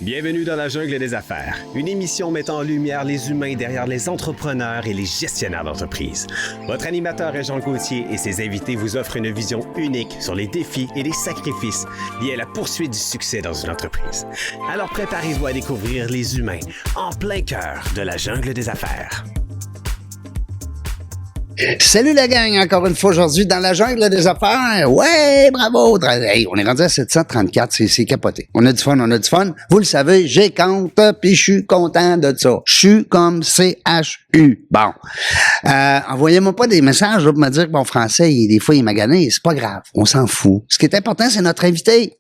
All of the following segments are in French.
Bienvenue dans la jungle des affaires, une émission mettant en lumière les humains derrière les entrepreneurs et les gestionnaires d'entreprise. Votre animateur est Jean Gauthier et ses invités vous offrent une vision unique sur les défis et les sacrifices liés à la poursuite du succès dans une entreprise. Alors préparez-vous à découvrir les humains en plein cœur de la jungle des affaires. Salut la gang, encore une fois aujourd'hui dans la jungle des affaires. Ouais, bravo! Hey, on est rendu à 734, c'est capoté. On a du fun. Vous le savez, j'ai compte, puis je suis content de ça. Je suis comme CHU. Bon. Envoyez-moi pas des messages là, pour me dire que mon français, des fois, il est magané. C'est pas grave, on s'en fout. Ce qui est important, c'est notre invité.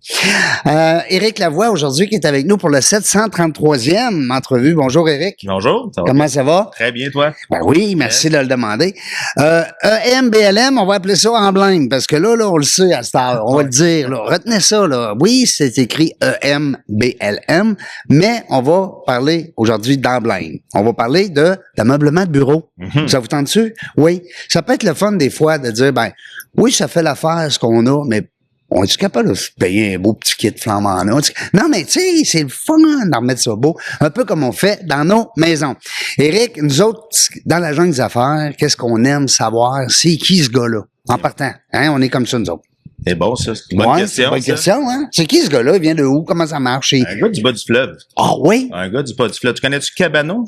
Éric Lavoie, aujourd'hui, qui est avec nous pour le 733e entrevue. Bonjour, Éric. Bonjour. Ça va? Comment ça va? Très bien, toi? Ben oui, merci de le demander. EMBLM, on va appeler ça emblème, parce que là, on le sait à cette heure, on va le dire, là. Retenez ça, là. Oui, c'est écrit EMBLM, mais on va parler aujourd'hui d'emblème. On va parler d'ameublement de bureau. Ça vous tente-tu? Oui. Ça peut être le fun, des fois, de dire, ben, oui, ça fait l'affaire, ce qu'on a, mais on est capable de se payer un beau petit kit flambant neuf? Non, mais tu sais, c'est le fun d'en remettre ça beau. Un peu comme on fait dans nos maisons. Éric, nous autres, dans la jungle des affaires, qu'est-ce qu'on aime savoir? C'est qui ce gars-là? En partant. Hein? On est comme ça, nous autres. C'est bon, ça. C'est une bonne question. C'est une bonne question, hein? C'est qui ce gars-là? Il vient de où? Comment ça marche? Un gars du bas du fleuve. Ah oui? Un gars du bas du fleuve. Tu connais-tu Cabano?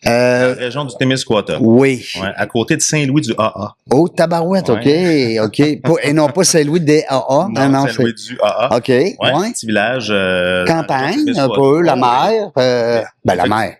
La région du Témiscouata. Oui. Ouais, à côté de Saint-Louis du AA. Oh, tabarouette, ouais. OK. Et non pas Saint-Louis des AA. Non, Saint-Louis du AA. OK, ouais. Petit village. Campagne, un peu, la mer. La mer.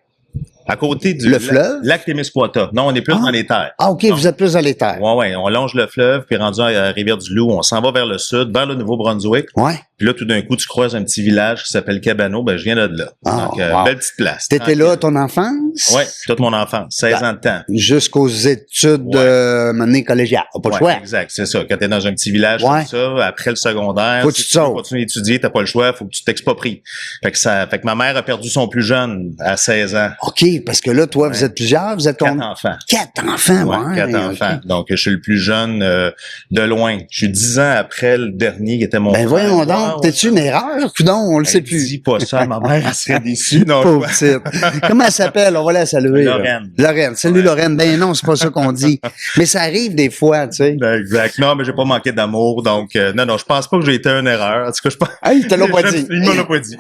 À côté du le fleuve? Lac Témiscouata. Non, on est plus dans les terres. Ah, OK, vous êtes plus dans les terres. Ouais, on longe le fleuve, puis rendu à Rivière-du-Loup, on s'en va vers le sud, vers le Nouveau-Brunswick. Ouais. Puis là, tout d'un coup, tu croises un petit village qui s'appelle Cabano. Ben, je viens de là. Ah, Donc, wow. belle petite place. T'étais là ton enfance? Oui, toute mon enfance. 16 ans de temps. Jusqu'aux études menées collégiales. Pas le choix. Exact, c'est ça. Quand t'es dans un petit village comme ça, après le secondaire, faut que tu tu veux continuer d'étudier, t'as pas le choix, faut que tu t'expropries. Fait que ma mère a perdu son plus jeune à 16 ans. OK, parce que là, toi, vous êtes plusieurs, vous êtes combien? 4 enfants. 4 enfants, ouais. 4 enfants. Okay. Donc, je suis le plus jeune de loin. Je suis 10 ans après le dernier qui était mon frère. Ben voyons donc, t'es-tu une erreur? Non, on le sait plus. Dis pas ça, ma mère elle serait déçue. Non, pauvre type. Comment elle s'appelle? On va la saluer. Lorraine. Lorraine. Salut Lorraine. Ben non, c'est pas ça qu'on dit. Mais ça arrive des fois, tu sais. Exact. Non, mais j'ai pas manqué d'amour, donc non, je pense pas que j'ai été une erreur. En tout cas, je pense. Ah, il te l'a pas dit. Il me l'a pas dit.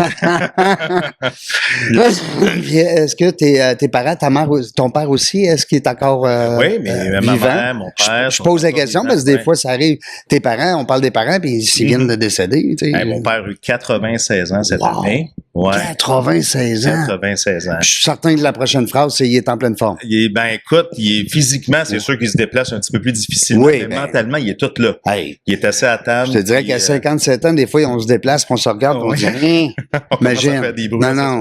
Est-ce que tes parents, ta mère, ton père aussi, est-ce qu'il est encore oui, mais ma mère, mon père. Je pose la question parce que des fois, ça arrive. Tes parents, on parle des parents, puis s'ils viennent de décéder, tu sais. Mon père a eu 96 ans cette année. Ouais. 96 ans. 96 ans. Je suis certain que la prochaine phrase, c'est « il est en pleine forme ». Écoute, physiquement, c'est sûr qu'il se déplace un petit peu plus difficilement, mais mentalement, il est tout là. Hey, il est assez à table. Je te dirais qu'à 57 ans, des fois, on se déplace, puis on se regarde, on se dit « imagine ».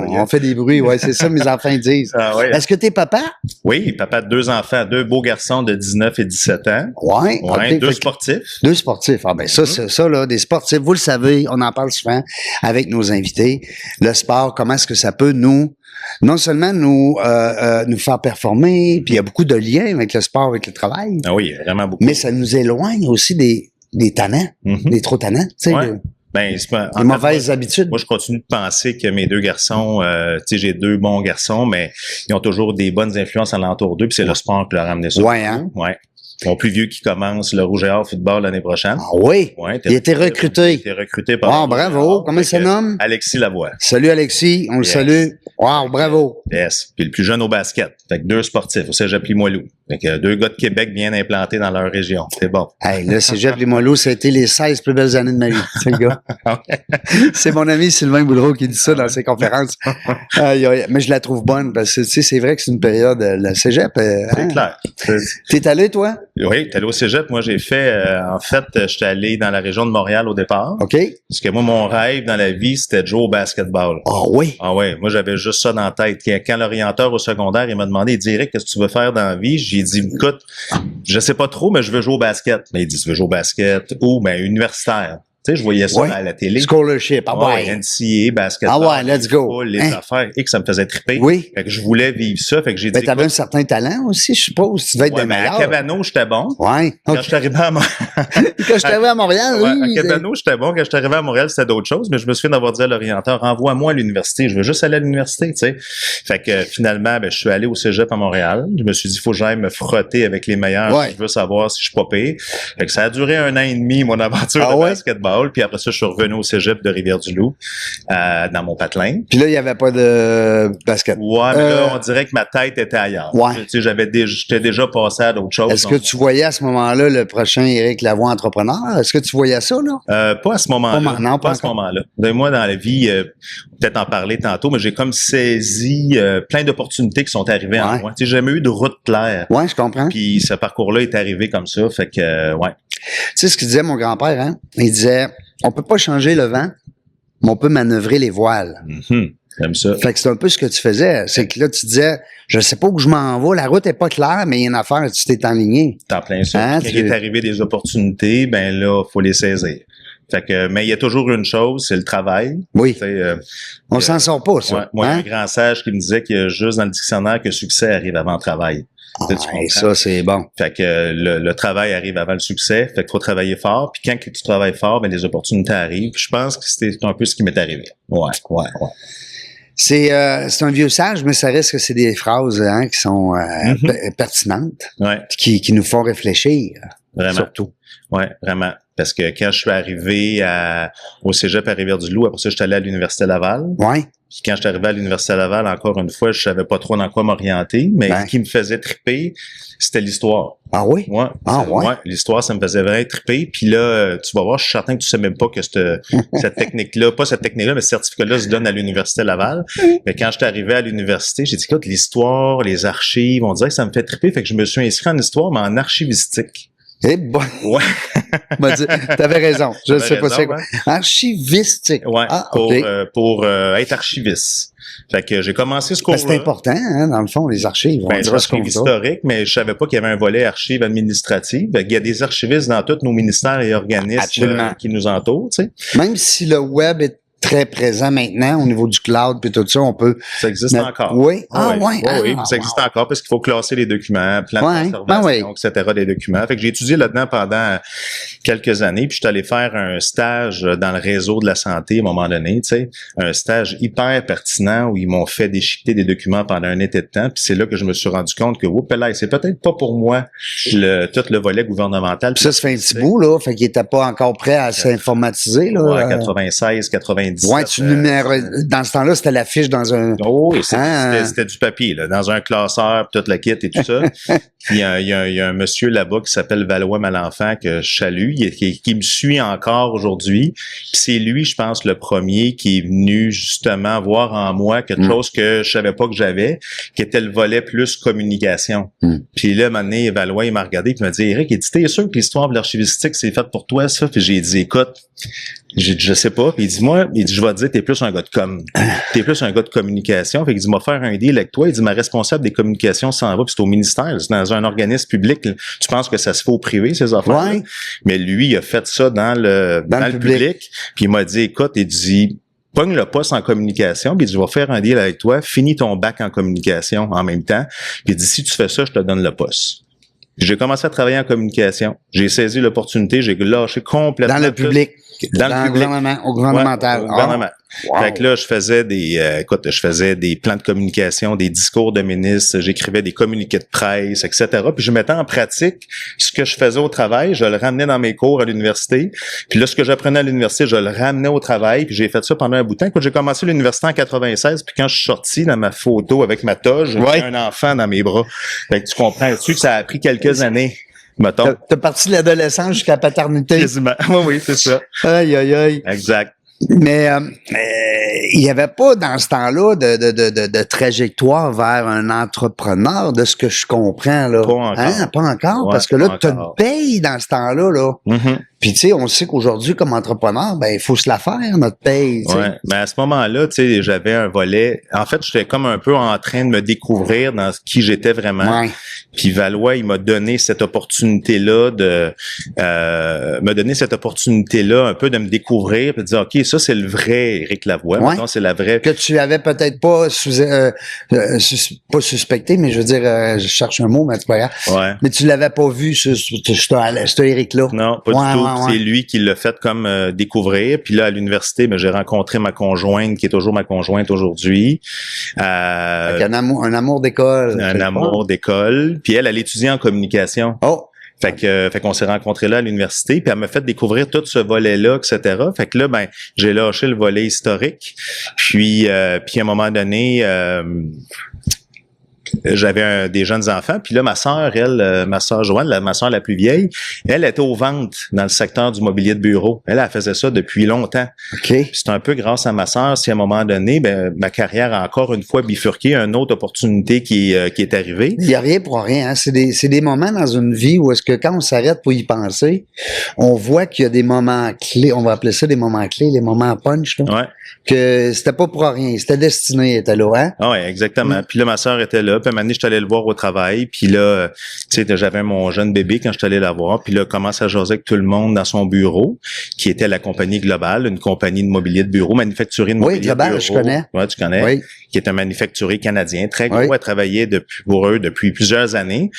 On fait des bruits, ouais, c'est ça mes enfants disent. Est-ce que t'es papa? Oui, papa de 2 enfants, 2 beaux garçons de 19 et 17 ans. Ouais. Okay, 2 sportifs. 2 sportifs. Ah ben c'est ça, là, des sportifs, vous le savez, on en parle souvent avec nos invités. Le sport, comment est-ce que ça peut non seulement nous faire performer, puis il y a beaucoup de liens avec le sport, avec le travail. Ah oui, vraiment beaucoup. Mais ça nous éloigne aussi des tannants, des trop tannants, tu sais. Les mauvaises habitudes. Moi, je continue de penser que mes 2 garçons, j'ai 2 bons garçons, mais ils ont toujours des bonnes influences alentour d'eux, puis c'est le sport qui leur a amené ça. Ouais, hein? Ouais. Mon plus vieux qui commence le Rouge et Or football l'année prochaine. Ah oui? Ouais, il a été recruté. Il a été recruté par... Wow, bravo. Comment il se nomme? Alexis Lavoie. Salut Alexis, on le salue. Wow, bravo. Yes. Puis le plus jeune au basket. Fait que 2 sportifs au Cégep Limoilou. Fait que 2 gars de Québec bien implantés dans leur région. C'est bon. Hey, le Cégep Limoilou, ça a été les 16 plus belles années de ma vie. C'est le gars. C'est mon ami Sylvain Boudreau qui dit ça dans ses conférences. Mais je la trouve bonne parce que, tu sais, c'est vrai que c'est une période, le Cégep. C'est clair. T'es allé, toi? Oui, t'es allé au Cégep. Moi, j'ai fait, en fait, j'étais allé dans la région de Montréal au départ. OK. Parce que moi, mon rêve dans la vie, c'était de jouer au basketball. Ah oui? Ah oui. Moi, j'avais juste ça dans la tête. Quand l'orienteur au secondaire, il m'a demandé, il dirait, qu'est-ce que tu veux faire dans la vie? J'ai dit, écoute, je sais pas trop, mais je veux jouer au basket. Mais il dit, tu veux jouer au basket? Ou, universitaire. Tu sais, je voyais ça Ouais. à la télé. Scholarship, ah Ouais, ouais. NCAA, basketball, Ah ouais, let's go. football, les Hein? affaires, et que ça me faisait triper. Oui. Fait que je voulais vivre ça, fait que j'ai Mais dit, t'avais un écoute, certain talent aussi, je suppose. Tu devais être ouais, des mais à meilleurs. Cabano, j'étais bon. Ouais. Quand OK. je suis arrivé à Quand je suis arrivé à Montréal, Ouais, oui. à Cabano, j'étais bon. Quand je suis arrivé à Montréal, c'était d'autres choses, mais je me souviens d'avoir dit à l'orienteur, envoie-moi à l'université. Je veux juste aller à l'université, tu sais. Fait que finalement, je suis allé au cégep à Montréal. Je me suis dit, il faut que j'aille me frotter avec les meilleurs Ouais. si je veux savoir si je suis pas pire. Fait que ça a duré 1 an et demi, mon aventure Ah de ouais? basketball. Puis après ça, je suis revenu au cégep de Rivière-du-Loup, dans mon patelin. Puis là, il n'y avait pas de basket. Ouais, mais là, on dirait que ma tête était ailleurs. Ouais. Tu sais, j'étais déjà passé à d'autres choses. Est-ce que donc- tu voyais à ce moment-là le prochain Éric Lavoie entrepreneur? Est-ce que tu voyais ça, là? Pas à ce moment-là. Non, pas à ce encore. moment-là. Moi, dans la vie, peut-être en parler tantôt, mais j'ai comme saisi plein d'opportunités qui sont arrivées en Ouais. moi. Tu sais, j'ai jamais eu de route claire. Ouais, je comprends. Puis ce parcours-là est arrivé comme ça. Fait que, ouais. Tu sais ce que disait mon grand-père, hein? Il disait, on peut pas changer le vent, mais on peut manœuvrer les voiles. Mhm. J'aime ça. Fait que c'est un peu ce que tu faisais. C'est que là, tu disais, je sais pas où je m'en vais, la route est pas claire, mais il y a une affaire, tu t'es enligné. T'en plein ça. Hein, Quand tu- il est arrivé des opportunités, ben là, faut les saisir. Fait que, mais il y a toujours une chose, c'est le travail. Oui. Tu sais, On s'en sort pas, ça. ouais, moi, il y a Hein? un grand sage qui me disait qu'il y a juste dans le dictionnaire que succès arrive avant travail. Tu Ah, comprends? ça, c'est bon. Fait que le travail arrive avant le succès. Fait qu'il faut travailler fort. Puis quand tu travailles fort, ben les opportunités arrivent. Puis je pense que c'est un peu ce qui m'est arrivé. Ouais. C'est un vieux sage, mais ça reste que c'est des phrases hein, qui sont pertinentes, Ouais, qui nous font réfléchir. vraiment. Surtout. Ouais, vraiment. Parce que quand je suis arrivé au cégep à Rivière-du-Loup, après ça, je suis allé à l'Université Laval. Ouais. Puis quand je suis arrivé à l'Université Laval, encore une fois, je savais pas trop dans quoi m'orienter. Mais Ben. ce qui me faisait triper, c'était l'histoire. Ah oui? Ouais. Ah ouais? L'histoire, ça me faisait vraiment triper. Puis là, tu vas voir, je suis certain que tu sais même pas que cette technique-là, pas cette technique-là, mais ce certificat-là se donne à l'Université Laval. Mais quand je suis arrivé à l'université, j'ai dit, écoute, l'histoire, les archives, on dirait que ça me fait triper. Fait que je me suis inscrit en histoire, mais en archivistique. Eh bon. Ouais. M'a dit, t'avais raison. Je T'avais sais pas raison, c'est quoi. hein? Archivistique. Ouais, Ah, pour, OK. pour être archiviste. Fait que j'ai commencé ce cours-là. Ben, c'est important, hein, dans le fond, les archives. On Ben, dira ce qu'on archive voudra. historique, mais je savais pas qu'il y avait un volet archives administratives. Il y a des archivistes dans tous nos ministères et organismes Absolument. qui nous entourent, tu sais. Même si le web est très présent maintenant au niveau du cloud puis tout ça, on peut... Ça existe Mais- encore. oui? Ah, ouais. Oui, Ah, oui, ça existe encore parce qu'il faut classer les documents, plan Ouais. de conservation, Ben etc., des documents. Fait que j'ai étudié là-dedans pendant quelques années, puis je suis allé faire un stage dans le réseau de la santé à un moment donné, tu sais, un stage hyper pertinent où ils m'ont fait déchiqueter des documents pendant un été de temps, puis c'est là que je me suis rendu compte que, oups, là, c'est peut-être pas pour moi tout le volet gouvernemental. Puis ça fait un petit bout, là, fait qu'il était pas encore prêt à s'informatiser, là. Ouais, 96, 97. Ouais, tu dans ce temps-là, c'était l'affiche dans un... Oh, oui, Hein? c'était du papier, là, dans un classeur, puis toute la kit et tout ça. Puis il y a un monsieur là-bas qui s'appelle Valois Malenfant que je salue, qui me suit encore aujourd'hui. Puis c'est lui, je pense, le premier qui est venu justement voir en moi quelque chose que je savais pas que j'avais, qui était le volet plus communication. Puis là, un moment donné, Valois, il m'a regardé puis il m'a dit, Éric, il dit, t'es sûr que l'histoire de l'archivistique, c'est fait pour toi, ça? Puis j'ai dit, écoute, je sais pas. Puis il dit, moi, je vais te dire, t'es plus un gars de com. T'es plus un gars de communication. Fait qu'il dit, m'a faire un deal avec toi. Il dit, ma responsable des communications s'en va, puis c'est au ministère. C'est dans un organisme public. Tu penses que ça se fait au privé, ces affaires? Ouais. Mais lui, il a fait ça dans le public. Puis il m'a dit, écoute, il dit, pogne le poste en communication, puis il dit, je vais faire un deal avec toi, finis ton bac en communication en même temps. Puis il dit, si tu fais ça, je te donne le poste. J'ai commencé à travailler en communication. J'ai saisi l'opportunité, j'ai lâché complètement. Dans le public. Dans le le public. gouvernement, au gouvernemental. Ouais, au gouvernement. Wow. Fait que là, je faisais des plans de communication, des discours de ministres, j'écrivais des communiqués de presse, etc. Puis je mettais en pratique ce que je faisais au travail, je le ramenais dans mes cours à l'université. Puis là, ce que j'apprenais à l'université, je le ramenais au travail. Puis j'ai fait ça pendant un bout de temps. Écoute, j'ai commencé l'université en 96, puis quand je suis sorti dans ma photo avec ma toge, j'avais un enfant dans mes bras. Fait que tu comprends-tu que ça a pris quelques années. Mettons. T'as parti de l'adolescence jusqu'à la paternité. Quasiment. Oui, c'est ça. Aïe, aïe, aïe. Exact. Mais il n'y avait pas dans ce temps-là de trajectoire vers un entrepreneur, de ce que je comprends. Là. Pas encore. Hein? Pas encore, Ouais, parce que pas là, tu encore. te payes dans ce temps-là. Là. Mm-hmm. Puis, tu sais, on sait qu'aujourd'hui, comme entrepreneur, ben, il faut se la faire, notre paye. Tu sais. Ouais. Ben, à ce moment-là, tu sais, j'avais un volet. En fait, j'étais comme un peu en train de me découvrir dans qui j'étais vraiment. Ouais. Puis Valois, il m'a donné cette opportunité-là un peu de me découvrir puis de dire, OK, ça, c'est le vrai Éric Lavoie. Ouais. Maintenant, c'est la vraie. Que tu avais peut-être pas pas suspecté, mais je veux dire, je cherche un mot, mais c'est pas grave. Ouais. Mais tu l'avais pas vu, ce Éric-là. Non, pas Ouais, du tout. ouais, ouais. C'est lui qui l'a fait comme découvrir. Puis là, à l'université, ben, j'ai rencontré ma conjointe, qui est toujours ma conjointe aujourd'hui. Avec un amour d'école. Un amour d'école. Puis elle étudiait en communication. Oh! Fait qu'on s'est rencontrés là à l'université, puis elle m'a fait découvrir tout ce volet-là, etc. Fait que là, ben, j'ai lâché le volet historique. Puis à un moment donné, j'avais des jeunes enfants, puis là, ma sœur Joanne, ma sœur la plus vieille, elle était aux ventes dans le secteur du mobilier de bureau. Elle faisait ça depuis longtemps. OK. Puis c'est un peu grâce à ma sœur si à un moment donné, ben, ma carrière a encore une fois bifurqué, une autre opportunité qui est arrivée. Il n'y a rien pour rien. Hein. C'est des moments dans une vie où est-ce que quand on s'arrête pour y penser, on voit qu'il y a des moments clés, on va appeler ça des moments clés, les moments punch, là, Ouais. que c'était pas pour rien, c'était destiné, elle était là, hein? Ah ouais, exactement. Puis là, ma sœur était là. Puis à un moment donné, je suis allé le voir au travail. Puis là, tu sais, j'avais mon jeune bébé quand je suis allé la voir. Puis là, commence à jaser avec tout le monde dans son bureau, qui était la compagnie Global, une compagnie de mobilier de bureau, manufacturier de mobilier Global, de bureau. je connais. Ouais, tu connais. Oui. Qui est un manufacturier canadien, très gros, Oui. à travailler pour eux depuis plusieurs années.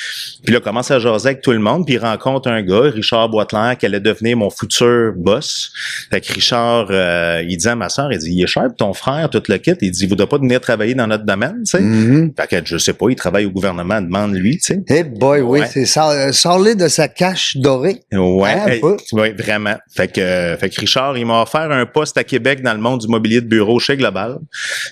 Puis là, commence à jaser avec tout le monde. Puis il rencontre un gars, Richard Boitelaire, qui allait devenir mon futur boss. Fait que Richard, il dit à ma sœur, il dit, il est cher, ton frère, tout le kit. Il dit, il voudrait pas venir travailler dans notre domaine, tu sais. Mm-hmm. Fait que je sais pas, il travaille au gouvernement, demande-lui, tu sais. Hey boy, oui, Ouais. c'est sort-le de sa cache dorée. Ouais, Hein, un peu. ouais, vraiment. Fait que Richard, il m'a offert un poste à Québec dans le monde du mobilier de bureau chez Global.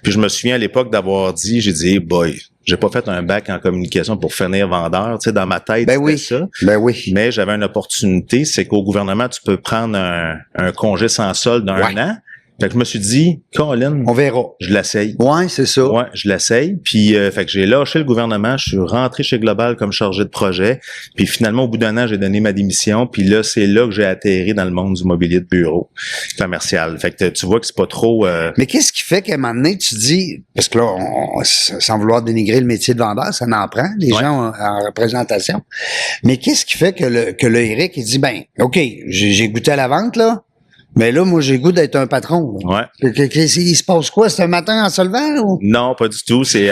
Puis je me souviens à l'époque d'avoir dit, j'ai dit, hey boy, j'ai pas fait un bac en communication pour finir vendeur, tu sais, dans ma tête, Ben c'était oui. ça. Ben oui. Mais j'avais une opportunité, c'est qu'au gouvernement, tu peux prendre un congé sans solde d'un Ouais. an. Fait que je me suis dit, Colin, On verra. je l'essaye. Ouais, c'est ça. Ouais, je l'essaye. Puis, fait que j'ai lâché le gouvernement. Je suis rentré chez Global comme chargé de projet. Puis finalement, au bout d'un an, j'ai donné ma démission. Puis là, c'est là que j'ai atterri dans le monde du mobilier de bureau commercial. Fait que tu vois que c'est pas trop... Mais qu'est-ce qui fait qu'à un moment donné, tu dis, parce que là, sans vouloir dénigrer le métier de vendeur, ça n'en prend, les Ouais. gens en représentation. Mais qu'est-ce qui fait que le Éric, il dit, ben, OK, j'ai goûté à la vente, là, mais là, moi, j'ai goût d'être un patron. Là. Ouais. Il se passe quoi? C'est un matin en se levant, ou? Non, pas du tout. C'est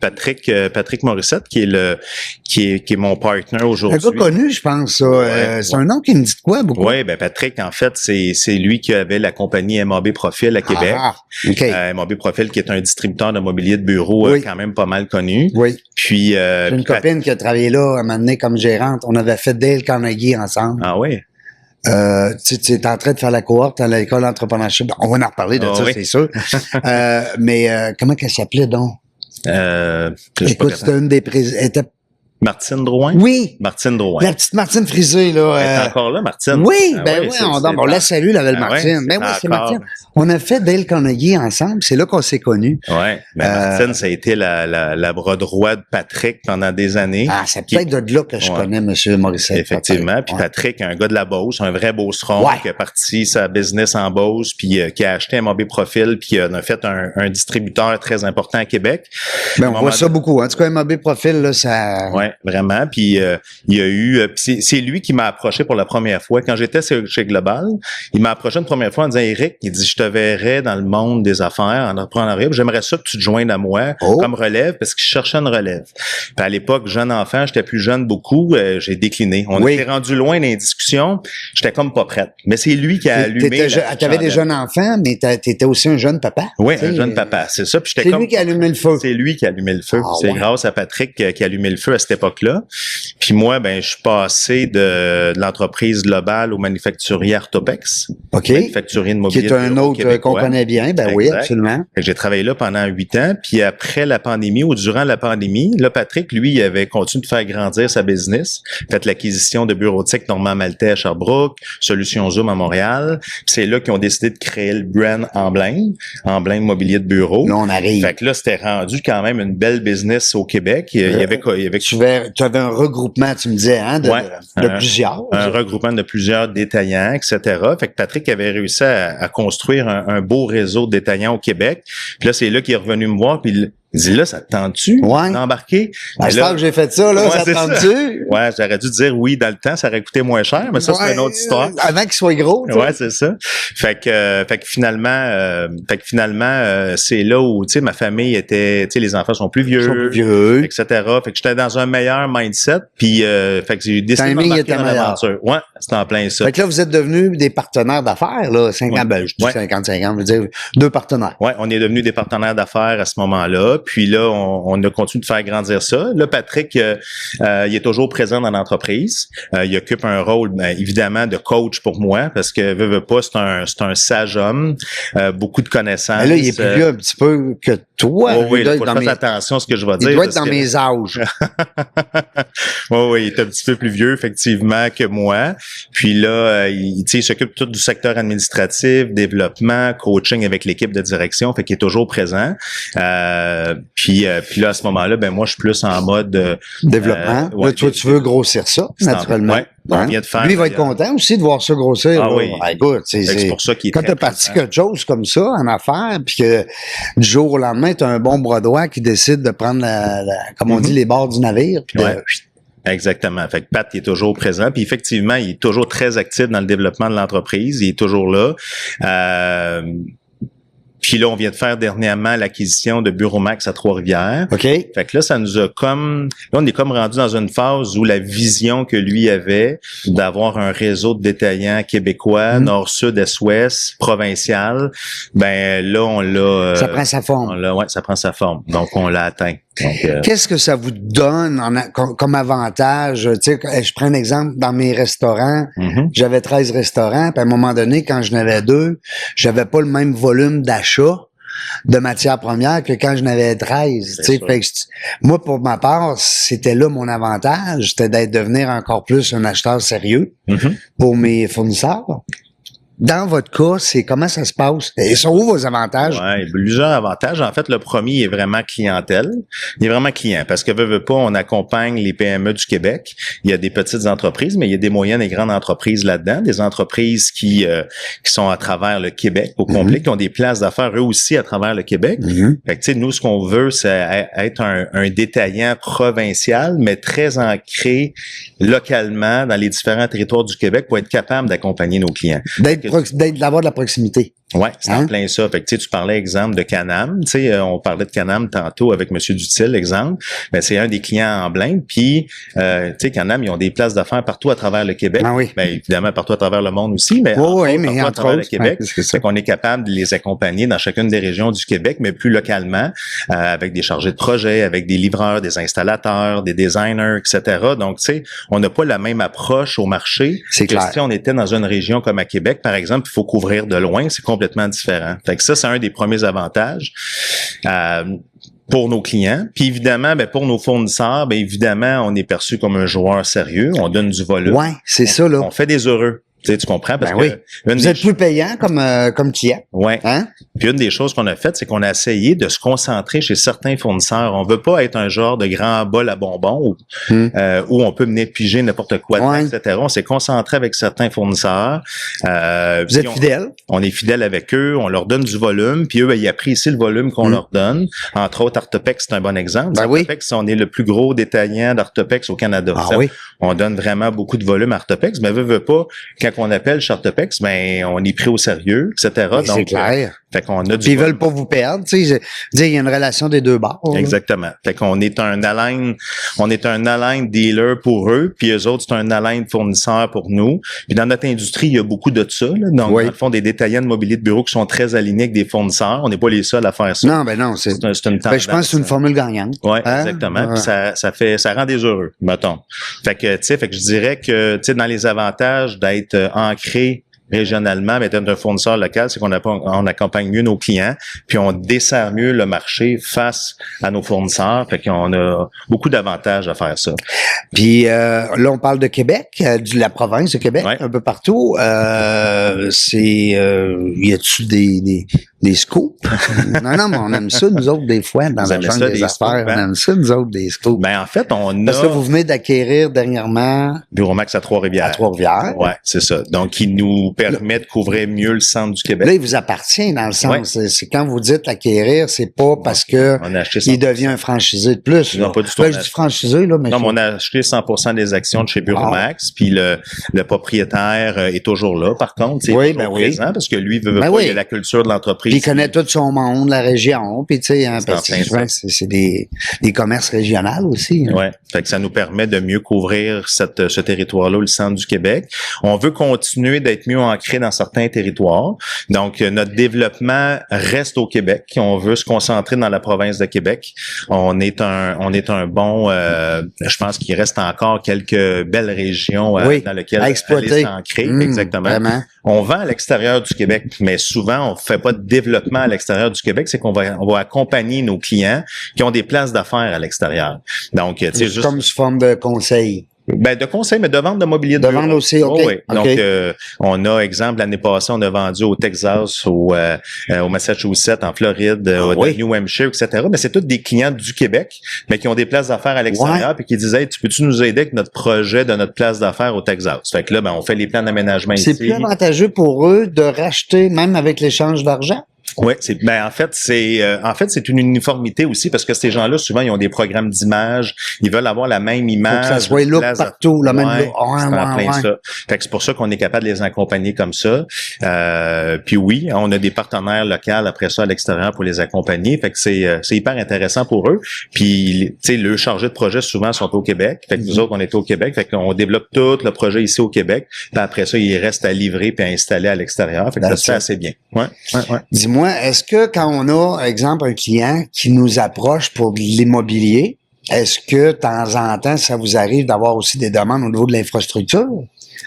Patrick Morissette qui est mon partner Un aujourd'hui. gars connu, je pense, ça. Ouais, C'est un nom qui me dit de quoi, beaucoup? Oui, ben Patrick, en fait, c'est lui qui avait la compagnie MAB Profil à Québec. Ah, OK. MAB Profil qui est un distributeur de mobilier de bureau Oui. quand même pas mal connu. Oui. Puis J'ai une puis copine qui a travaillé là, à un moment donné, comme gérante. On avait fait Dale Carnegie ensemble. Ah oui. Tu es en train de faire la cohorte à l'école d'entrepreneurship. On va en reparler de Ah ça, oui. c'est sûr. Mais comment qu'elle s'appelait donc? Je sais pas Écoute, comment. c'était une des présidentes. Martine Drouin? Oui! Martine Drouin. La petite Martine Frisée, là. Elle est encore là, Martine? Oui, Ah ben oui, oui, c'est- on la salue, la belle Ah Martine. ouais, Ben oui, c'est encore. Martine. On a fait Dale Carnegie ensemble, c'est là qu'on s'est connus. Ouais, mais Martine, ça a été la bras droit de Patrick pendant des années. Ah, c'est Qui- peut-être de là que je Ouais. connais M. Morissette. Effectivement. peut-être. Puis Ouais. Patrick, un gars de la Beauce, un vrai Beauceron, Ouais. qui a parti sa business en Beauce, puis qui a acheté un MAB Profil, puis qui en a fait un distributeur très important à Québec. Ben, À un on moment voit ça beaucoup. En tout cas, MAB Profil, là, ça... Ouais, vraiment. Puis il y a eu, puis c'est lui qui m'a approché pour la première fois quand j'étais chez Global. Il m'a approché une première fois en disant, Éric, il dit, je te verrais dans le monde des affaires, en entrepreneuriat. Puis j'aimerais ça que tu te joignes à moi Oh. comme relève, parce que je cherchais une relève. Puis à l'époque, jeune enfant, j'étais plus jeune beaucoup, j'ai décliné. On Oui. était rendu loin dans les discussions. J'étais comme pas prête. Mais c'est lui qui a allumé. T'avais des jeunes enfants, mais t'étais aussi un jeune papa. Oui, Tu sais, un jeune papa, c'est ça. Puis j'étais C'est comme lui qui a allumé le feu. c'est lui qui a allumé le feu. Ah, C'est ouais. grâce à Patrick qui a allumé le feu à cette époque-là. Puis moi, ben, je suis passé de l'entreprise globale au manufacturier Artopex. OK. Manufacturier de Qui mobilier est de un bureau autre qu'on québécois. connaît bien. Ben oui, Exact. absolument. Fait que j'ai travaillé là pendant 8 ans. Puis après la pandémie ou durant la pandémie, là, Patrick, lui, il avait continué de faire grandir sa business. Fait l'acquisition de bureautique Normand Maltais à Sherbrooke, Solutions Zoom à Montréal. Puis c'est là qu'ils ont décidé de créer le brand Emblème Mobilier de bureau. Là, on arrive. Fait que là, c'était rendu quand même une belle business au Québec. Il y avait Tu vas tu avais un regroupement, tu me disais, hein, de plusieurs. Un regroupement de plusieurs détaillants, etc. Fait que Patrick avait réussi à construire un beau réseau de détaillants au Québec. Puis là, c'est là qu'il est revenu me voir, puis il dit, là, ça te tente-tu d'embarquer? À ce temps que j'ai fait ça, là, ça te tente-tu? Ouais, j'aurais dû dire oui dans le temps, ça aurait coûté moins cher, mais ça, c'est une autre histoire. Avant qu'il soit gros, tu sais. Ouais, c'est ça. Fait que finalement, c'est là où, tu sais, ma famille était, tu sais, les enfants sont plus vieux, etc. Fait que j'étais dans un meilleur mindset, puis fait que j'ai décidé de m'embarquer dans l'aventure. Ouais, c'était en plein ça. Fait que là, vous êtes devenus des partenaires d'affaires, là, 50, ben, je dis 55 ans, je veux dire, 2 partenaires. Ouais, on est devenus des partenaires d'affaires à ce moment-là. Puis là, on a continué de faire grandir ça. Là, Patrick, il est toujours présent dans l'entreprise. Il occupe un rôle, évidemment, de coach pour moi, parce que veut pas, c'est un sage homme, beaucoup de connaissances. Mais là, il est plus vieux un petit peu que toi. Oui, il faut faire attention à ce que je vais dire. Il doit être dans mes âges. Oui, il est un petit peu plus vieux, effectivement, que moi. Puis là, il s'occupe tout du secteur administratif, développement, coaching avec l'équipe de direction, fait qu'il est toujours présent. Puis là, à ce moment-là, ben moi, je suis plus en mode développement. Là, toi, tu veux grossir ça, naturellement. On vient de faire. Lui, il va être content aussi de voir ça grossir. Ah oui. Écoute, c'est pour ça qu'il est quand t'as parti quelque chose comme ça en affaires, puis que du jour au lendemain, t'as un bon bras droit qui décide de prendre comme on dit, les bords du navire, puis Exactement. Fait que Pat, il est toujours présent. Puis effectivement, il est toujours très actif dans le développement de l'entreprise. Il est toujours là. Puis là, on vient de faire dernièrement l'acquisition de Bureau Max à Trois-Rivières. OK. Fait que là, ça nous a comme... Là, on est comme rendu dans une phase où la vision que lui avait d'avoir un réseau de détaillants québécois, nord, sud, est, ouest, provincial, ben là, on l'a... ça prend sa forme. Ça prend sa forme. Donc, on l'a atteint. Qu'est-ce que ça vous donne comme avantage? Tu sais, je prends un exemple dans mes restaurants. J'avais 13 restaurants, puis à un moment donné, quand je n'avais 2, j'avais pas le même volume d'achat de matières premières que quand je n'avais 13. Tu sais, fait que moi, pour ma part, c'était là mon avantage, c'était devenir encore plus un acheteur sérieux pour mes fournisseurs. Dans votre cas, c'est comment ça se passe? Et sont où vos avantages? Ouais, il y a plusieurs avantages. En fait, le premier est vraiment clientèle. Il est vraiment client parce que veut pas, on accompagne les PME du Québec. Il y a des petites entreprises, mais il y a des moyennes et grandes entreprises là-dedans. Des entreprises qui sont à travers le Québec au complet, qui ont des places d'affaires eux aussi à travers le Québec. Fait que, tu sais, nous, ce qu'on veut, c'est être un détaillant provincial, mais très localement dans les différents territoires du Québec pour être capable d'accompagner nos clients. D'avoir de la proximité. Ouais, c'est en plein ça. Fait que tu parlais exemple de Canam, tu sais, on parlait de Canam tantôt avec Monsieur Dutil, exemple. Ben c'est un des clients emblèmes. Puis, tu sais, Canam, ils ont des places d'affaires partout à travers le Québec. Ah oui. Ben évidemment partout à travers le monde aussi, mais partout à travers le Québec. Fait qu'on est capable de les accompagner dans chacune des régions du Québec, mais plus localement, avec des chargés de projet, avec des livreurs, des installateurs, des designers, etc. Donc, tu sais, on n'a pas la même approche au marché. C'est clair. Si on était dans une région comme à Québec, par exemple, il faut couvrir de loin, c'est complètement différent. Fait que ça, c'est un des premiers avantages pour nos clients. Puis évidemment, ben pour nos fournisseurs, ben évidemment, on est perçu comme un joueur sérieux. On donne du volume. Ouais, c'est ça, là. On fait des heureux. Tu comprends? Parce que vous êtes plus payant comme client. Ouais. Hein? Puis une des choses qu'on a faites, c'est qu'on a essayé de se concentrer chez certains fournisseurs. On veut pas être un genre de grand bol à bonbons où on peut venir piger n'importe quoi, etc. On s'est concentré avec certains fournisseurs. Vous êtes fidèles? On est fidèles avec eux. On leur donne du volume. Puis eux, ben, ils apprécient le volume qu'on leur donne. Entre autres, Artopex, c'est un bon exemple. Artopex, on est le plus gros détaillant d'Artopex au Canada. On donne vraiment beaucoup de volume à Artopex. Mais veut pas, quand on appelle chez Artopex, ben, on est pris au sérieux, etc. Donc, c'est clair. Fait qu'on a du. Puis ils veulent pas vous perdre, tu sais. Il y a une relation des deux bords. Exactement. Fait qu'on est un align dealer pour eux, puis eux autres, c'est un align fournisseur pour nous. Puis dans notre industrie, il y a beaucoup de ça, là. Donc, dans le fond, des détaillants de mobilier de bureau qui sont très alignés avec des fournisseurs. On n'est pas les seuls à faire ça. Non, ben non, c'est une tendance. Je pense que c'est une formule gagnante. Oui, exactement. Puis ça rend des heureux, mettons. Fait que je dirais que, tu sais, dans les avantages d'être ancré régionalement, mais d'être un fournisseur local, c'est on accompagne mieux nos clients, puis on dessert mieux le marché face à nos fournisseurs. Fait qu'on a beaucoup d'avantages à faire ça. Puis là, on parle de Québec, de la province de Québec, Ouais. un peu partout. Y a-tu des scoops? non, mais on aime ça, nous autres, des fois, dans Vous la aimez jungle ça, des des affaires. scoops, hein? On aime ça, nous autres, des scoops. Ben, en fait, on Parce que a vous venez d'acquérir dernièrement Bureau Max à Trois-Rivières. à Trois-Rivières. Ouais, c'est ça. Donc, il nous permet de couvrir mieux le centre du Québec. Là, il vous appartient dans le sens. Ouais. C'est quand vous dites acquérir, c'est pas parce que On a acheté 100%. il devient un franchisé de plus. Non, là. pas du tout. Là, je dis franchisé, là, mais Non, mais on a acheté 100% des actions de chez Bureau Ah. Max, puis le propriétaire est toujours là, par contre. Il est Oui, toujours ben oui. présent, parce que lui veut Ben pas, oui. il a la culture de l'entreprise. puis il connaît tout son monde, la région, puis tu sais, hein, C'est parce en que plein souvent, ça. c'est des commerces régionaux aussi. Hein. Ouais, fait que ça nous permet de mieux couvrir ce territoire-là, le centre du Québec. On veut continuer d'être mieux ancré dans certains territoires. Donc, notre développement reste au Québec. On veut se concentrer dans la province de Québec. On est un bon, je pense qu'il reste encore quelques belles régions Oui, dans lesquelles à exploiter. aller s'ancrer. Exactement. Vraiment. On vend à l'extérieur du Québec, mais souvent, on fait pas de développement à l'extérieur du Québec. C'est qu'on va accompagner nos clients qui ont des places d'affaires à l'extérieur. Donc, tu sais, C'est juste... comme sous forme de conseil. Ben, de conseil, mais de vente de mobilier de De bureau. vente aussi, OK. Oh, oui. OK. Donc, on a, exemple, l'année passée, on a vendu au Texas, au Massachusetts, en Floride, au oui. New Hampshire, etc. Mais c'est tous des clients du Québec, mais qui ont des places d'affaires à l'extérieur, puis qui disaient, hey, peux-tu nous aider avec notre projet de notre place d'affaires au Texas? Fait que là, ben, on fait les plans d'aménagement ici. C'est plus avantageux pour eux de racheter, même avec l'échange d'argent? Oui, en fait c'est une uniformité aussi parce que ces gens-là souvent ils ont des programmes d'image, ils veulent avoir la même image. Faut que ça soit look partout, la même look. C'est en plein ça. Fait que c'est pour ça qu'on est capable de les accompagner comme ça. Puis oui, on a des partenaires locaux après ça à l'extérieur pour les accompagner. Fait que c'est hyper intéressant pour eux. Puis tu sais, le chargé de projet souvent sont au Québec. Fait que nous autres on est au Québec. Fait qu'on développe tout le projet ici au Québec. Puis après ça, il reste à livrer puis à installer à l'extérieur. Fait que ça se fait assez bien. Ouais. Dis-moi, est-ce que quand on a, exemple, un client qui nous approche pour de l'immobilier, est-ce que de temps en temps, ça vous arrive d'avoir aussi des demandes au niveau de l'infrastructure?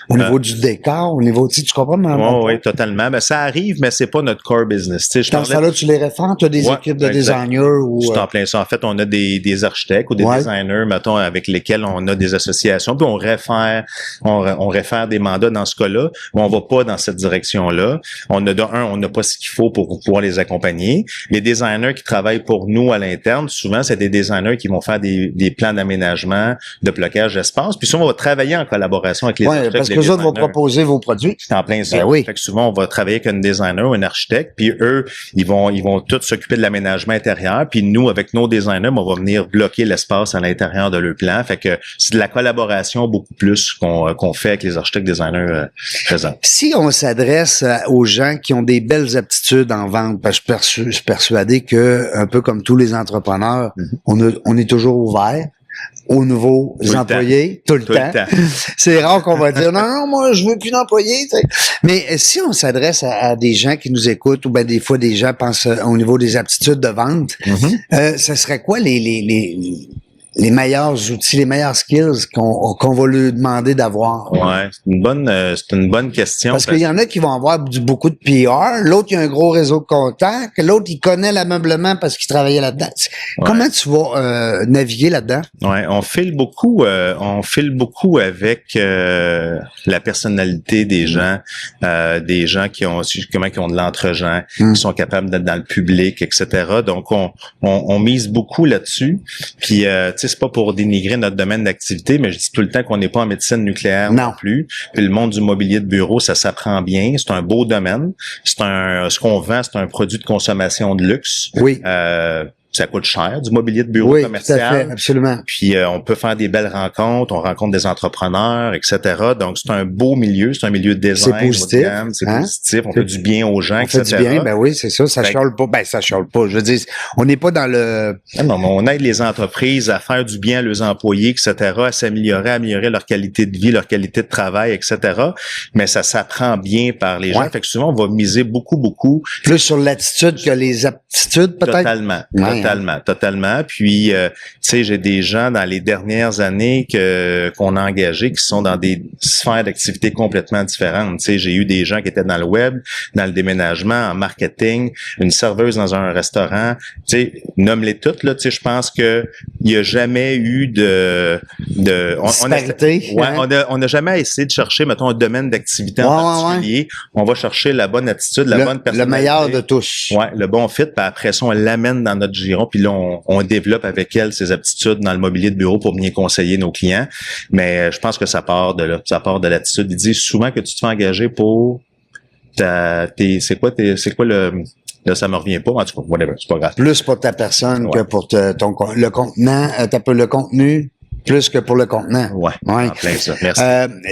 Au niveau du décor, au niveau, tu comprends? Oui, totalement. Ben, ça arrive, mais c'est pas notre core business. Dans ce cas-là, tu les réfères? Tu as des équipes de designers ou... C'est en plein ça. En fait, on a des architectes ou des designers, mettons, avec lesquels on a des associations, puis on réfère des mandats dans ce cas-là, mais on va pas dans cette direction-là. On n'a pas ce qu'il faut pour pouvoir les accompagner. Les designers qui travaillent pour nous à l'interne, souvent, c'est des designers qui vont faire des plans d'aménagement, de blocage d'espace, puis souvent, on va travailler en collaboration avec les architectes. Parce que les autres vont proposer vos produits. C'est en plein ça. Ben oui. Fait que souvent, on va travailler avec un designer ou un architecte, puis eux, ils vont tous s'occuper de l'aménagement intérieur, puis nous, avec nos designers, on va venir bloquer l'espace à l'intérieur de leur plan. Fait que c'est de la collaboration beaucoup plus qu'on fait avec les architectes designers présents. Si on s'adresse aux gens qui ont des belles aptitudes en vente, parce que je suis persuadé que, un peu comme tous les entrepreneurs, on est toujours ouvert aux nouveaux employés, tout le temps. C'est rare qu'on va dire non, moi je veux plus d'employés. Tu sais. Mais si on s'adresse à des gens qui nous écoutent, ou ben des fois des gens pensent au niveau des aptitudes de vente, ce serait quoi les meilleurs outils, les meilleurs skills qu'on va lui demander d'avoir? Ouais, c'est une bonne question. Parce qu'il y en a qui vont avoir beaucoup de PR, l'autre il a un gros réseau de contacts, l'autre il connaît l'ameublement parce qu'il travaillait là-dedans. Ouais. Comment tu vas naviguer là-dedans? Ouais, on file beaucoup avec la personnalité des gens qui ont de l'entre-gens, qui sont capables d'être dans le public, etc. Donc on mise beaucoup là-dessus. Puis c'est pas pour dénigrer notre domaine d'activité, mais je dis tout le temps qu'on n'est pas en médecine nucléaire non plus. Puis le monde du mobilier de bureau, ça s'apprend bien. C'est un beau domaine. Ce qu'on vend, c'est un produit de consommation de luxe. Oui. Ça coûte cher, du mobilier de bureau commercial. Oui, tout à fait, absolument. Puis on peut faire des belles rencontres, on rencontre des entrepreneurs, etc. Donc c'est un beau milieu, c'est un milieu de design. C'est positif. C'est positif, on fait du bien aux gens, etc. On fait du bien, ben oui, c'est ça, ça chiale pas. Ben ça chiale pas. Je veux dire, on n'est pas dans le... Non, mais on aide les entreprises à faire du bien à leurs employés, etc., à s'améliorer, à améliorer leur qualité de vie, leur qualité de travail, etc. Mais ça s'apprend bien par les gens. Fait que souvent, on va miser beaucoup. Plus sur l'attitude que les aptitudes, peut-être? Totalement. Totalement. Puis, tu sais, j'ai des gens dans les dernières années qu'on a engagés qui sont dans des sphères d'activité complètement différentes. Tu sais, j'ai eu des gens qui étaient dans le web, dans le déménagement, en marketing, une serveuse dans un restaurant. Tu sais, nomme-les toutes, là. Tu sais, je pense que il y a jamais eu on n'a jamais essayé de chercher, mettons, un domaine d'activité en particulier. On va chercher la bonne attitude, la bonne personnalité. Le meilleur de tous. Ouais, le bon fit. Puis après ça, on l'amène dans notre giron. Puis là, on développe avec elle ses aptitudes dans le mobilier de bureau pour bien conseiller nos clients. Mais je pense que ça part de là. Ça part de l'attitude. Ils disent souvent que tu te fais engager pour c'est quoi le... Là, ça me revient pas. En tout cas, whatever, c'est pas grave. Plus pour ta personne que pour le contenant. T'as peu le contenu. Plus que pour le contenant. Ouais. En plein ça. Merci.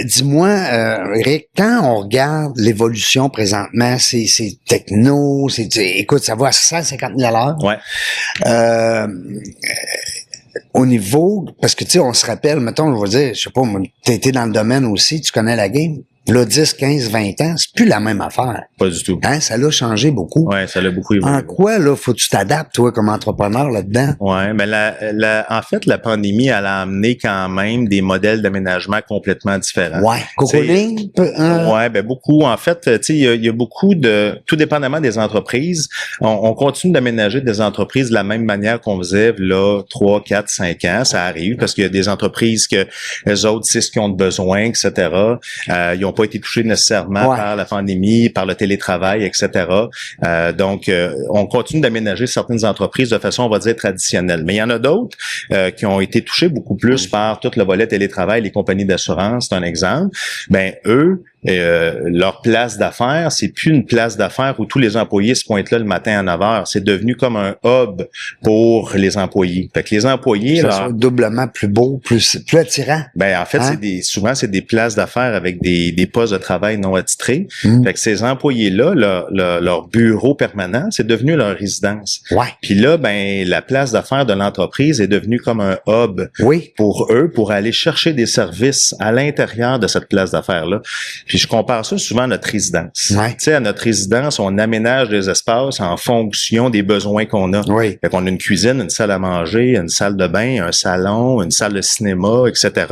Dis-moi, Rick, quand on regarde l'évolution présentement, c'est techno, écoute, ça va à 150 000 à l'heure. Ouais. Au niveau, parce que tu sais, on se rappelle, mettons, je vais dire, je sais pas, t'as été dans le domaine aussi, tu connais la game. Là, 10, 15, 20 ans, c'est plus la même affaire. Pas du tout. Hein, ça l'a changé beaucoup. Ouais, ça l'a beaucoup évolué. En quoi, là, faut que tu t'adaptes, toi, comme entrepreneur, là-dedans? Ouais, mais en fait, la pandémie, elle a amené quand même des modèles d'aménagement complètement différents. Ouais. Cocooning? Ouais, ben beaucoup. En fait, tu sais, il y a beaucoup tout dépendamment des entreprises, on continue d'aménager des entreprises de la même manière qu'on faisait, là, 3, 4, 5 ans. Ça arrive parce qu'il y a des entreprises que les autres, c'est ce qu'ils ont de besoin, etc. Ils ont pas été touchés nécessairement par la pandémie, par le télétravail, etc. Donc, on continue d'aménager certaines entreprises de façon, on va dire, traditionnelle. Mais il y en a d'autres qui ont été touchés beaucoup plus par tout le volet télétravail, les compagnies d'assurance, c'est un exemple. Ben, eux, leur place d'affaires, c'est plus une place d'affaires où tous les employés se pointent là le matin à 9h. C'est devenu comme un hub pour les employés. Fait que les employés... Ça soit doublement plus beau, plus attirant. Ben, en fait, souvent, c'est des places d'affaires avec des postes de travail non attitrés. Fait que ces employés-là, leur bureau permanent, c'est devenu leur résidence. Ouais. Puis là, ben, la place d'affaires de l'entreprise est devenue comme un hub pour eux, pour aller chercher des services à l'intérieur de cette place d'affaires-là. Puis je compare ça souvent à notre résidence. Ouais. Tu sais, à notre résidence, on aménage des espaces en fonction des besoins qu'on a. Oui. Fait qu'on a une cuisine, une salle à manger, une salle de bain, un salon, une salle de cinéma, etc.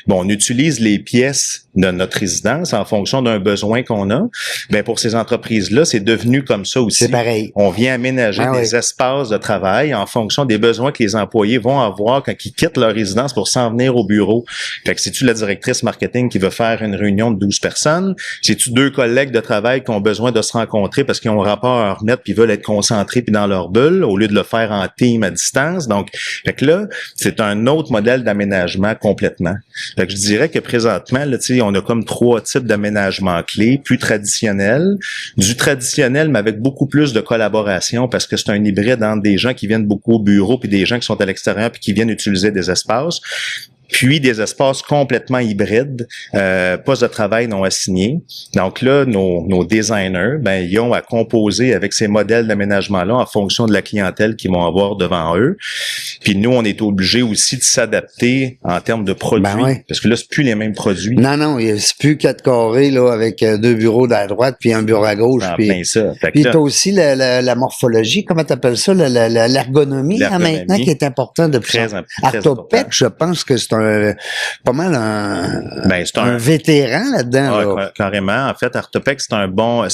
Bon, on utilise les pièces de notre résidence en fonction d'un besoin qu'on a. Ben pour ces entreprises-là, c'est devenu comme ça aussi. C'est pareil. On vient aménager des espaces de travail en fonction des besoins que les employés vont avoir quand ils quittent leur résidence pour s'en venir au bureau. Fait que c'est-tu la directrice marketing qui veut faire une réunion de 12 personnes? C'est-tu 2 collègues de travail qui ont besoin de se rencontrer parce qu'ils ont un rapport à remettre puis veulent être concentrés puis dans leur bulle au lieu de le faire en team à distance? Donc, fait que là, c'est un autre modèle d'aménagement complètement. Fait que je dirais que présentement, là, tu sais, on a comme 3 types d'aménagement clés, plus traditionnels, du traditionnel mais avec beaucoup plus de collaboration parce que c'est un hybride entre des gens qui viennent beaucoup au bureau puis des gens qui sont à l'extérieur puis qui viennent utiliser des espaces. Puis des espaces complètement hybrides, postes de travail non assignés. Donc là, nos designers, ben ils ont à composer avec ces modèles d'aménagement-là en fonction de la clientèle qu'ils vont avoir devant eux. Puis nous, on est obligés aussi de s'adapter en termes de produits, parce que là, c'est plus les mêmes produits. Non, c'est plus 4 carrés là avec 2 bureaux à droite puis un bureau à gauche. Puis ça. Puis t'as aussi la morphologie, comment t'appelles ça, l'ergonomie maintenant qui est important de plus. Artopec, je pense que c'est pas mal un vétéran là-dedans. Là. Carrément. En fait, Artopec, c'est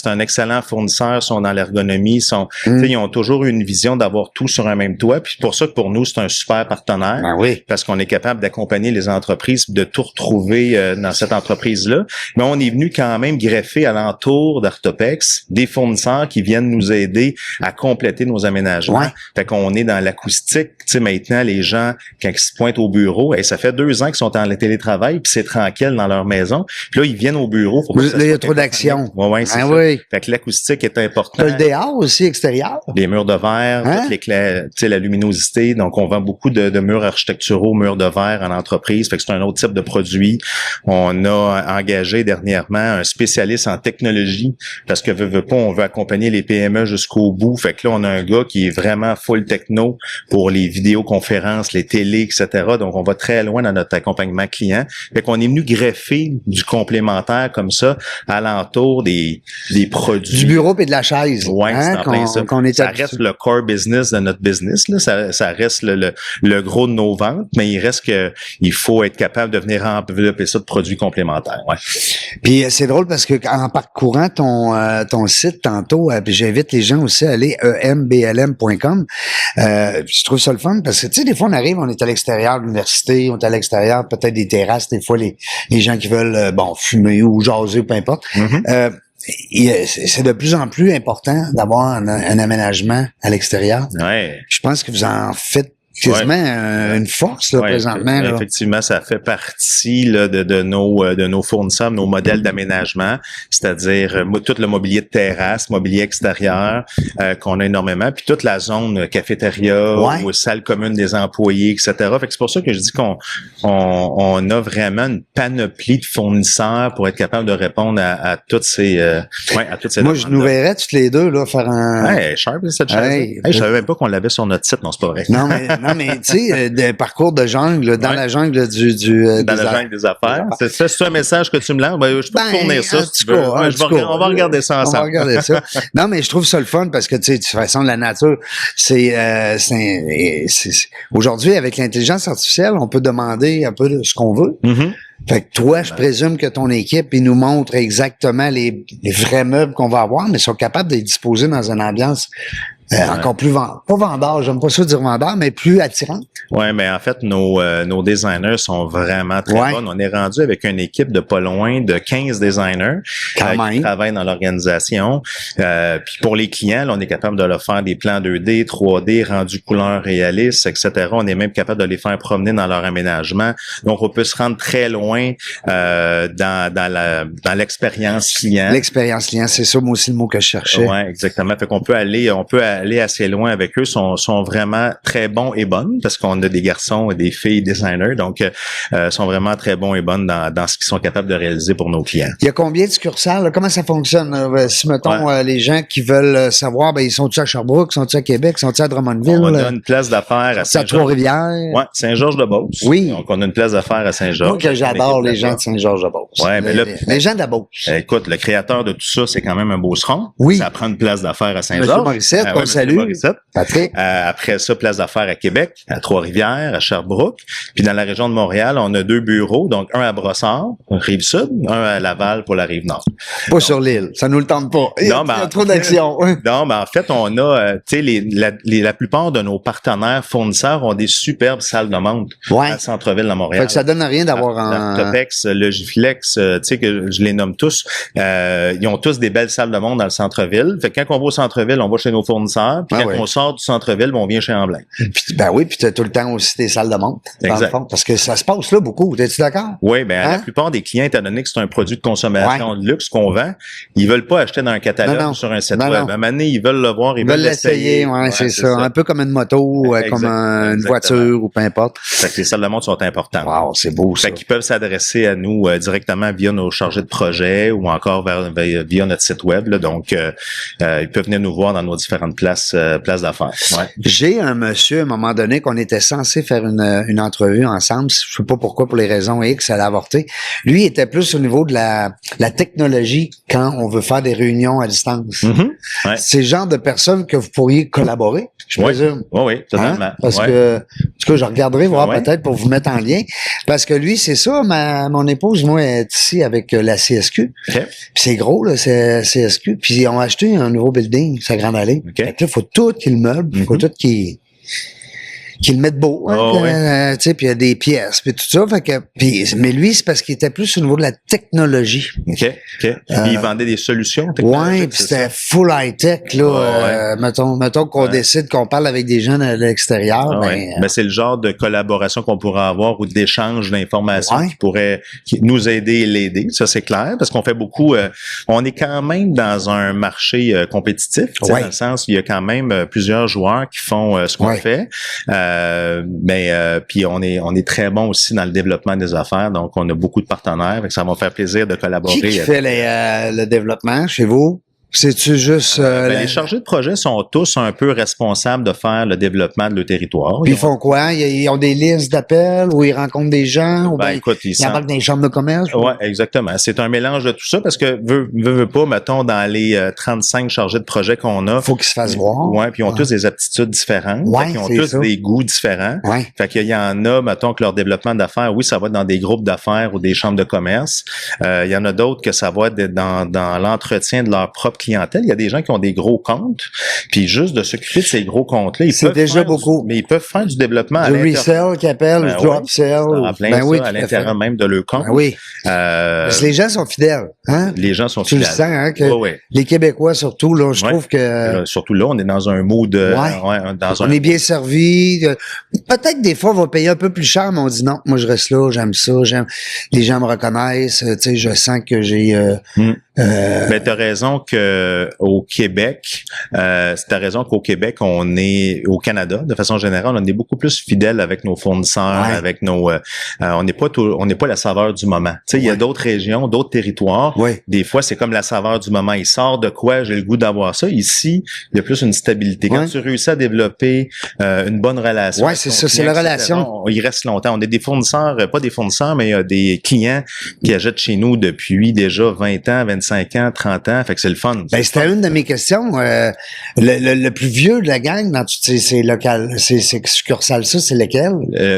un excellent fournisseur, sont dans l'ergonomie, ils ont toujours eu une vision d'avoir tout sur un même toit. Puis pour ça que pour nous, c'est un super partenaire. Parce qu'on est capable d'accompagner les entreprises, de tout retrouver dans cette entreprise-là. Mais on est venu quand même greffer alentour d'Artopex des fournisseurs qui viennent nous aider à compléter nos aménagements. Fait qu'on est dans l'acoustique. Tu sais, maintenant, les gens, quand ils se pointent au bureau, ça fait 2 ans qu'ils sont en télétravail, puis c'est tranquille dans leur maison. Puis là, ils viient au bureau. Là, il y a trop d'action. C'est ça. Fait que l'acoustique est important. T'as le dehors aussi, extérieur. Les murs de verre, toutes les clés, tu sais, la luminosité. Donc, on vend beaucoup de murs architecturaux, murs de verre en entreprise. Fait que c'est un autre type de produit. On a engagé dernièrement un spécialiste en technologie parce que veut pas, on veut accompagner les PME jusqu'au bout. Fait que là, on a un gars qui est vraiment full techno pour les vidéoconférences, les télés, etc. Donc, on va très loin dans notre accompagnement client. Fait qu'on est venu greffer du complémentaire comme ça alentour des produits. Du bureau et de la chaise. Ouais, c'est en plein ça. Ça reste le core business de notre business, là. Ça reste le gros de nos ventes, mais il reste que il faut être capable de venir envelopper ça de produits complémentaires. Ouais. Puis c'est drôle parce que en parcourant ton site tantôt, puis j'invite les gens aussi à aller emblm.com. Je trouve ça le fun parce que tu sais, des fois on arrive, on est à l'extérieur de l'université, on est à l'extérieur, peut-être des terrasses, des fois les gens qui veulent fumer ou jaser ou peu importe. C'est de plus en plus important d'avoir un aménagement à l'extérieur. Ouais. Je pense que vous en faites quasiment une force là, présentement. Là. Effectivement, ça fait partie là, de nos fournisseurs, nos modèles d'aménagement, c'est-à-dire tout le mobilier de terrasse, mobilier extérieur qu'on a énormément, puis toute la zone cafétéria ou salle commune des employés, etc. Fait que c'est pour ça que je dis qu'on a vraiment une panoplie de fournisseurs pour être capable de répondre à toutes ces Moi, je nous verrais toutes les deux là faire un. Hey, Sharp, cette chaise. Je savais même pas qu'on l'avait sur notre site, non, c'est pas vrai. Non, mais tu sais, des parcours de jungle, dans la jungle dans la jungle des affaires. C'est un message que tu me lances? Ben, je peux te fournir ça. Si tu veux. On va regarder ça ensemble. On va regarder ça. Non, mais je trouve ça le fun parce que, tu sais, de toute façon, la nature, c'est aujourd'hui, avec l'intelligence artificielle, on peut demander un peu de ce qu'on veut. Fait que toi, je présume que ton équipe, ils nous montrent exactement les vrais meubles qu'on va avoir, mais ils sont capables de les disposer dans une ambiance encore plus pas vendeur, j'aime pas ça dire vendeur, mais plus attirant. Oui, mais en fait, nos designers sont vraiment très bonnes. On est rendu avec une équipe de pas loin de 15 designers qui travaillent dans l'organisation. Puis pour les clients, là, on est capable de leur faire des plans 2D, 3D, rendus couleurs réalistes, etc. On est même capable de les faire promener dans leur aménagement. Donc, on peut se rendre très loin dans l'expérience client. L'expérience client, c'est ça, moi aussi, le mot que je cherchais. Oui, exactement. Fait qu'on peut aller assez loin avec eux, sont vraiment très bons et bonnes parce qu'on a des garçons et des filles designers, donc sont vraiment très bons et bonnes dans ce qu'ils sont capables de réaliser pour nos clients. Il y a combien de succursales? Comment ça fonctionne? Si, mettons, les gens qui veulent savoir, ils sont-ils à Sherbrooke, sont-ils à Québec, sont-ils à Drummondville? On a une place d'affaires à Saint-Georges. À Trois-Rivières? Oui, Saint-Georges-de-Beauce. Oui. Donc, on a une place d'affaires à Saint-Georges. Moi, que j'adore les gens de Saint-Georges-de-Beauce. Ouais, mais là, les gens de la Beauce. Écoute, le créateur de tout ça, c'est quand même un Beauceron. Oui. Ça prend une place d'affaires à Saint-Georges. Monsieur Morissette, on salue. Patrick. Après ça, place d'affaires à Québec, à Trois-Rivières, à Sherbrooke. Puis dans la région de Montréal, on a 2 bureaux, donc un à Brossard, Rive-Sud, un à Laval pour la Rive-Nord. Pas sur l'île, ça nous le tente pas. Il y a trop d'action. Non, mais en fait, on a, tu sais, la plupart de nos partenaires fournisseurs ont des superbes salles de montre à centre-ville de Montréal. Fait que ça donne rien d'avoir un... Topex, Logiflex, tu sais, que je les nomme tous, ils ont tous des belles salles de montre dans le centre-ville. Fait que quand on va au centre-ville, on va chez nos fournisseurs. Puis quand on sort du centre-ville, on vient chez Emblem. Puis tu as tout le temps aussi tes salles de montre, dans le fond, parce que ça se passe là beaucoup. Es-tu d'accord? Oui, mais la plupart des clients, étant donné que c'est un produit de consommation de luxe qu'on vend, ils veulent pas acheter dans un catalogue ou sur un site web. À un moment donné, ils veulent le voir, ils veulent l'essayer. Ouais, c'est ça. Un peu comme une moto, comme une voiture ou peu importe. Fait que les salles de montre sont importantes. Wow, c'est beau ça. Fait qu'ils peuvent s'adresser à nous directement via nos chargés de projet ou encore via notre site web. Là. Donc, ils peuvent venir nous voir dans nos différentes places d'affaires. Ouais. J'ai un monsieur, à un moment donné, qu'on était censé faire une entrevue ensemble. Je sais pas pourquoi, pour les raisons X, elle a avorté. Lui, il était plus au niveau de la technologie quand on veut faire des réunions à distance. C'est le genre de personnes que vous pourriez collaborer, je présume. Oui, totalement. Parce que, en tout cas, je regarderai voir peut-être pour vous mettre en lien. Parce que lui, c'est ça, mon épouse, moi, est ici avec la CSQ. Puis c'est gros, là, c'est CSQ. Puis ils ont acheté un nouveau building, sa Grande Allée. Fait que là, il faut tout qu'il meuble, il faut tout qu'il le mette beau, tu sais, puis il y a des pièces, puis tout ça, fait que, mais lui, c'est parce qu'il était plus au niveau de la technologie. Puis il vendait des solutions technologiques. Puis c'était full high-tech, là, mettons qu'on décide qu'on parle avec des gens de l'extérieur. Mais c'est le genre de collaboration qu'on pourrait avoir ou d'échange d'informations qui pourrait nous aider et l'aider, ça c'est clair, parce qu'on fait beaucoup, on est quand même dans un marché compétitif, dans le sens où il y a quand même plusieurs joueurs qui font ce qu'on fait. Puis on est très bon aussi dans le développement des affaires, donc on a beaucoup de partenaires, ça va me faire plaisir de collaborer. Qui fait le développement chez vous? C'est-tu juste... Les chargés de projet sont tous un peu responsables de faire le développement de leur territoire. Puis ils font quoi? Ils ont des listes d'appels où ils rencontrent des gens? Ou Écoute, ils embarquent dans les chambres de commerce? Oui, exactement. C'est un mélange de tout ça parce que, veux pas, mettons, dans les 35 chargés de projet qu'on a... Faut qu'ils se fassent voir. Oui, puis ils ont tous des aptitudes différentes. Ouais, ils ont c'est tous ça. des goûts différents. Ouais. Fait qu'il y en a, mettons, que leur développement d'affaires, oui, ça va être dans des groupes d'affaires ou des chambres de commerce. Il y en a d'autres que ça va être dans l'entretien de leur propre clientèle. Il y a des gens qui ont des gros comptes, puis juste de s'occuper de ces gros comptes-là, c'est déjà beaucoup. Mais ils peuvent faire du développement à du l'intérieur. resell qu'ils appellent, du drop sell. En plein ça, oui, à l'intérieur même de leur compte. Ben oui. Parce que les gens sont fidèles. Hein? Les gens sont tu fidèles. Tu le sens, hein, que les Québécois, surtout, là, je trouve que... surtout là, on est dans un mood... on est bien servi. Peut-être des fois, on va payer un peu plus cher, mais on dit non, moi, je reste là, j'aime ça, les gens me reconnaissent, tu sais, je sens que j'ai... Ben, t'as raison que au Québec, on est au Canada, de façon générale, on est beaucoup plus fidèle avec nos fournisseurs, avec nos, on n'est pas la saveur du moment. Tu sais, il y a d'autres régions, d'autres territoires. Des fois, c'est comme la saveur du moment. Il sort de quoi, j'ai le goût d'avoir ça. Ici, il y a plus une stabilité. Quand tu réussis à développer une bonne relation. Ouais, c'est ça, c'est la relation. Il reste longtemps. On est des fournisseurs, pas des fournisseurs, mais des clients qui achètent chez nous depuis déjà 20 ans, 25 ans, 30 ans. Fait que c'est le fun. Ben, c'était une de mes questions. Le plus vieux de la gang dans toutes ces locales, ces succursales, ça, c'est lequel?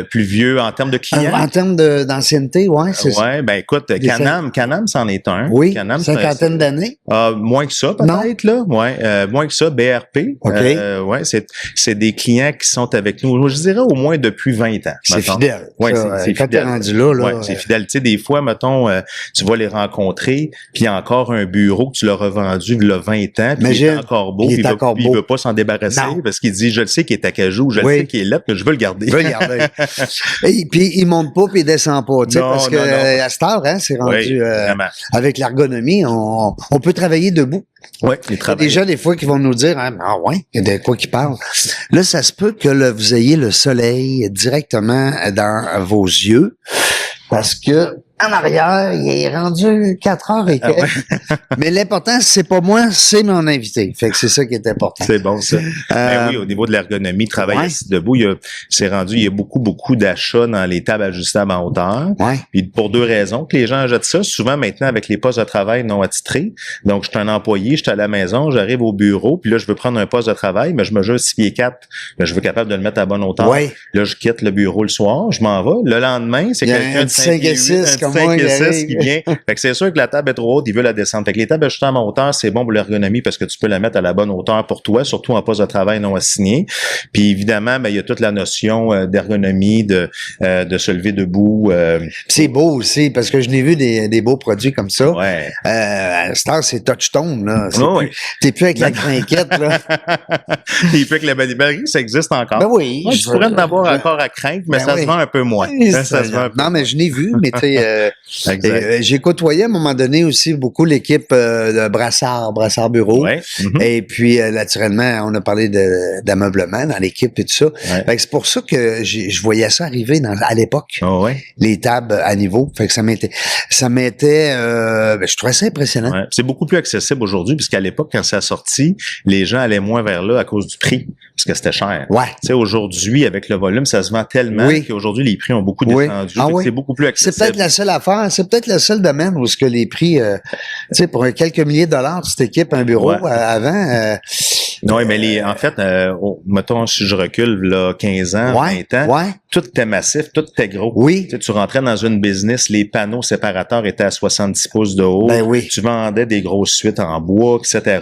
Plus vieux en termes de clients? En termes d'ancienneté, c'est ça. Ouais, ben écoute, Can-Am, c'en est un. Oui, Can-Am, cinquantaine d'années? Moins que ça, peut-être, là. Ouais, moins que ça, BRP. OK. Ouais, c'est des clients qui sont avec nous, je dirais au moins depuis 20 ans. C'est fidèle. Ouais, c'est quand fidèle. t'es rendu là. Ouais, c'est fidèle. Tu sais, des fois, mettons, tu vas les rencontrer, puis il y a encore un bureau que tu leur as vendu il y a 20 ans, puis il est encore beau, puis il veut pas s'en débarrasser parce qu'il dit, je le sais qu'il est à Cajou, je le sais qu'il est là, que je veux le garder. Et puis, il monte pas puis il descend pas, tu sais, parce que à cette heure, hein, c'est rendu, avec l'ergonomie, on peut travailler debout. Oui, il y a des gens, des fois, qui vont nous dire, il y a de quoi qu'ils parlent. Là, ça se peut que vous ayez le soleil directement dans vos yeux, parce que en arrière, il est rendu 4h15. Mais l'important, c'est pas moi, c'est mon invité. Fait que c'est ça qui est important. C'est bon, ça. Ben oui, au niveau de l'ergonomie, travailler assis debout, il y a beaucoup d'achats dans les tables ajustables en hauteur. Puis pour deux raisons que les gens achètent ça. Souvent, maintenant, avec les postes de travail non attitrés. Donc, je suis un employé, je suis à la maison, j'arrive au bureau, puis là, je veux prendre un poste de travail, mais je me jure 6 pieds 4. Je veux être capable de le mettre à bonne hauteur. Là, je quitte le bureau le soir, je m'en vais. Le lendemain, c'est quelqu'un de 5 et 6, 5 et 6 qui vient. Fait que c'est sûr que la table est trop haute, il veut la descendre. Fait que les tables ajustées en hauteur, c'est bon pour l'ergonomie parce que tu peux la mettre à la bonne hauteur pour toi, surtout en poste de travail non assigné. Puis évidemment, ben il y a toute la notion d'ergonomie, de se lever debout. C'est beau aussi parce que je n'ai vu des beaux produits comme ça. Star, c'est touchtone là. T'es plus avec la crinquette là. T'es plus avec la balubarie, ça existe encore. Ben oui. Tu pourrais en avoir encore à craindre, mais ça se vend un peu moins. Non, mais je n'ai vu, mais tu sais, j'ai côtoyé à un moment donné aussi beaucoup l'équipe de Brassard Bureau. Et puis, naturellement, on a parlé d'ameublement dans l'équipe et tout ça. Fait que c'est pour ça que je voyais ça arriver à l'époque. Les tables à niveau. Fait que ça m'était, je trouvais ça impressionnant. C'est beaucoup plus accessible aujourd'hui, puisqu'à l'époque, quand ça a sorti, les gens allaient moins vers là à cause du prix, parce que c'était cher. Tu sais, aujourd'hui, avec le volume, ça se vend tellement qu'aujourd'hui, les prix ont beaucoup descendu. C'est beaucoup plus accessible. C'est peut-être la seule affaire, c'est peut-être le seul domaine où ce que les prix, tu sais, pour quelques milliers de dollars, tu t'équipes un bureau avant. Non, mais en fait, mettons, si je recule, là, 15 ans, 20 ans, tout était massif, tout était gros. Tu sais, tu rentrais dans une business, les panneaux séparateurs étaient à 70 pouces de haut. Tu vendais des grosses suites en bois, etc.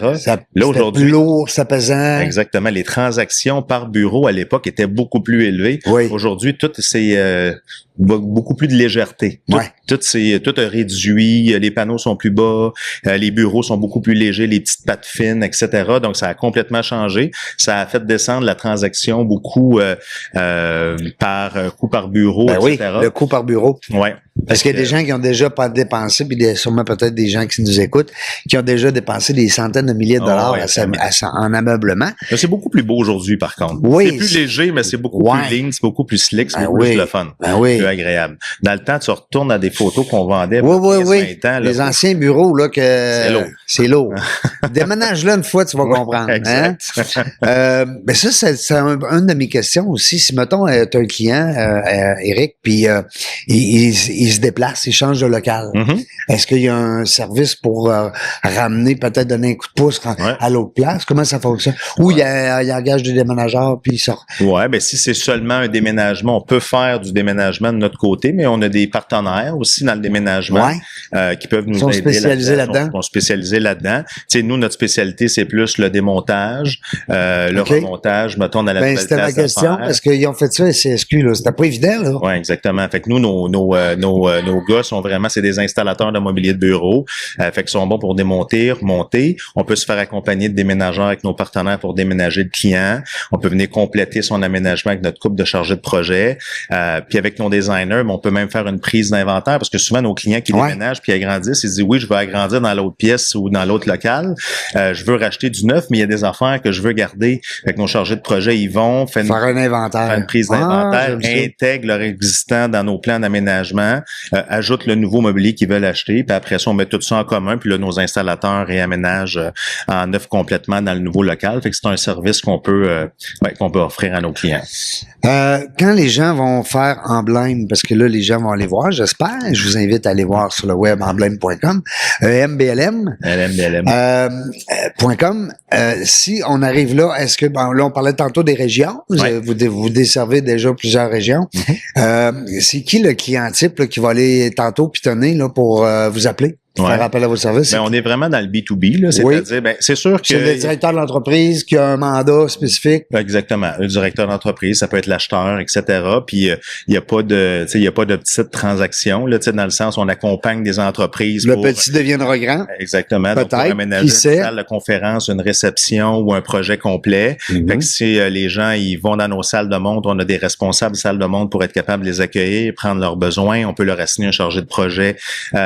Là, aujourd'hui. Plus lourd, ça pesant. Exactement. Les transactions par bureau à l'époque étaient beaucoup plus élevées. Aujourd'hui, tout c'est beaucoup plus de légèreté. Tout a réduit, les panneaux sont plus bas, les bureaux sont beaucoup plus légers, les petites pattes fines, etc. Donc, ça a complètement changé. Ça a fait descendre la transaction beaucoup par coût par bureau, etc. Le coût par bureau. Parce qu'il y a des gens qui ont déjà pas dépensé, puis sûrement peut-être des gens qui nous écoutent, qui ont déjà dépensé des centaines de milliers de dollars en ameublement. Mais c'est beaucoup plus beau aujourd'hui, par contre. Oui, c'est plus léger, mais c'est beaucoup plus lean, c'est beaucoup plus slick, c'est beaucoup plus le fun. Plus agréable. Dans le temps, tu retournes à des photos qu'on vendait il y a 20 ans. Les anciens bureaux, là, c'est lourd. Déménage-là une fois, tu vas comprendre. Exact. Hein? Mais ça, c'est une de mes questions aussi. Si, mettons, tu as un client, Éric, puis il se déplace, il change de local. Est-ce qu'il y a un service pour ramener, peut-être donner un coup de pouce à l'autre place? Comment ça fonctionne? Ou il engage des déménageurs, puis il sort? Ouais, ben si c'est seulement un déménagement, on peut faire du déménagement de notre côté, mais on a des partenaires aussi dans le déménagement qui peuvent nous aider spécialisés là-dedans. Ils sont spécialisés là-dedans. Tu sais, nous, notre spécialité, c'est plus le démontage, le remontage, mettons, dans la nouvelle c'était place ma question, parce qu'ils ont fait ça, CSQ, là. C'était pas évident, là. Oui, exactement. Fait que nous, nos gars sont vraiment, c'est des installateurs de mobilier de bureau. Fait qu'ils sont bons pour démonter, remonter. On peut se faire accompagner de déménageurs avec nos partenaires pour déménager le client. On peut venir compléter son aménagement avec notre couple de chargés de projet. Puis avec nos designers, on peut même faire une prise d'inventaire parce que souvent, nos clients qui déménagent puis agrandissent, ils disent oui, je veux agrandir dans l'autre pièce ou dans l'autre local. Je veux racheter du neuf, mais il y a des affaires que je veux garder. Fait que nos chargés de projet, ils vont faire un inventaire. Faire une prise d'inventaire, intègrent leur existant dans nos plans d'aménagement, ajoutent le nouveau mobilier qu'ils veulent acheter, puis après ça, on met tout ça en commun, puis là, nos installateurs réaménagent en neuf complètement dans le nouveau local. Fait que c'est un service qu'on peut offrir à nos clients. Quand les gens vont faire Emblème, parce que là, les gens vont aller voir, j'espère, je vous invite à aller voir sur le web emblème.com, mblm.com. Si on arrive là, est-ce que, là, on parlait tantôt des régions, vous desservez déjà plusieurs régions. C'est qui le client type là, qui va aller tantôt pitonner là, pour vous appeler? Faire appel à vos services. Ben, on est vraiment dans le B2B, là. C'est-à-dire, c'est sûr que. C'est le directeur de l'entreprise qui a un mandat spécifique. Exactement. Le directeur d'entreprise, ça peut être l'acheteur, etc. Puis, il y a pas de petite transaction, là, dans le sens où on accompagne des entreprises. Le petit deviendra grand. Exactement. Peut-être. Donc, pour aménager une salle de conférence, une réception ou un projet complet. Fait que si les gens, ils vont dans nos salles de montre, on a des responsables de salles de montre pour être capable de les accueillir, prendre leurs besoins. On peut leur assigner un chargé de projet, quand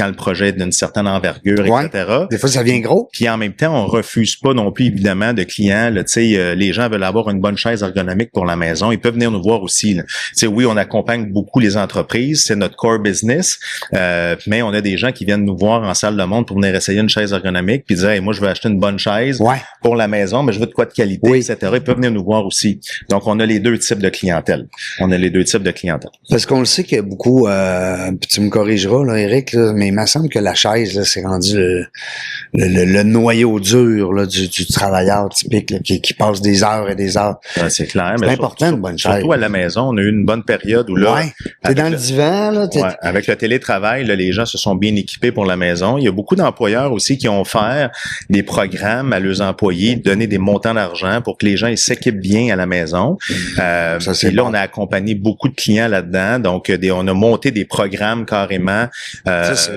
le projet d'une certaine envergure, etc. Des fois, ça vient gros. Puis en même temps, on refuse pas non plus, évidemment, de clients. Là, les gens veulent avoir une bonne chaise ergonomique pour la maison. Ils peuvent venir nous voir aussi. Oui, on accompagne beaucoup les entreprises. C'est notre core business. Mais on a des gens qui viennent nous voir en salle de montre pour venir essayer une chaise ergonomique puis dire hey, moi, je veux acheter une bonne chaise pour la maison, mais je veux de quoi de qualité, etc. Ils peuvent venir nous voir aussi. Donc, on a les deux types de clientèle. Parce qu'on le sait qu'il y a beaucoup, puis tu me corrigeras, là, Éric, là, mais il me semble que la chaise, là, c'est rendu le noyau dur là, du travailleur typique là, qui passe des heures et des heures. C'est clair. C'est important, une bonne chaise. Surtout à la maison, on a eu une bonne période où là... T'es dans le divan. Là, avec le télétravail, là, les gens se sont bien équipés pour la maison. Il y a beaucoup d'employeurs aussi qui ont offert des programmes à leurs employés, donner des montants d'argent pour que les gens ils s'équipent bien à la maison. Et là, on a accompagné beaucoup de clients là-dedans. Donc, on a monté des programmes carrément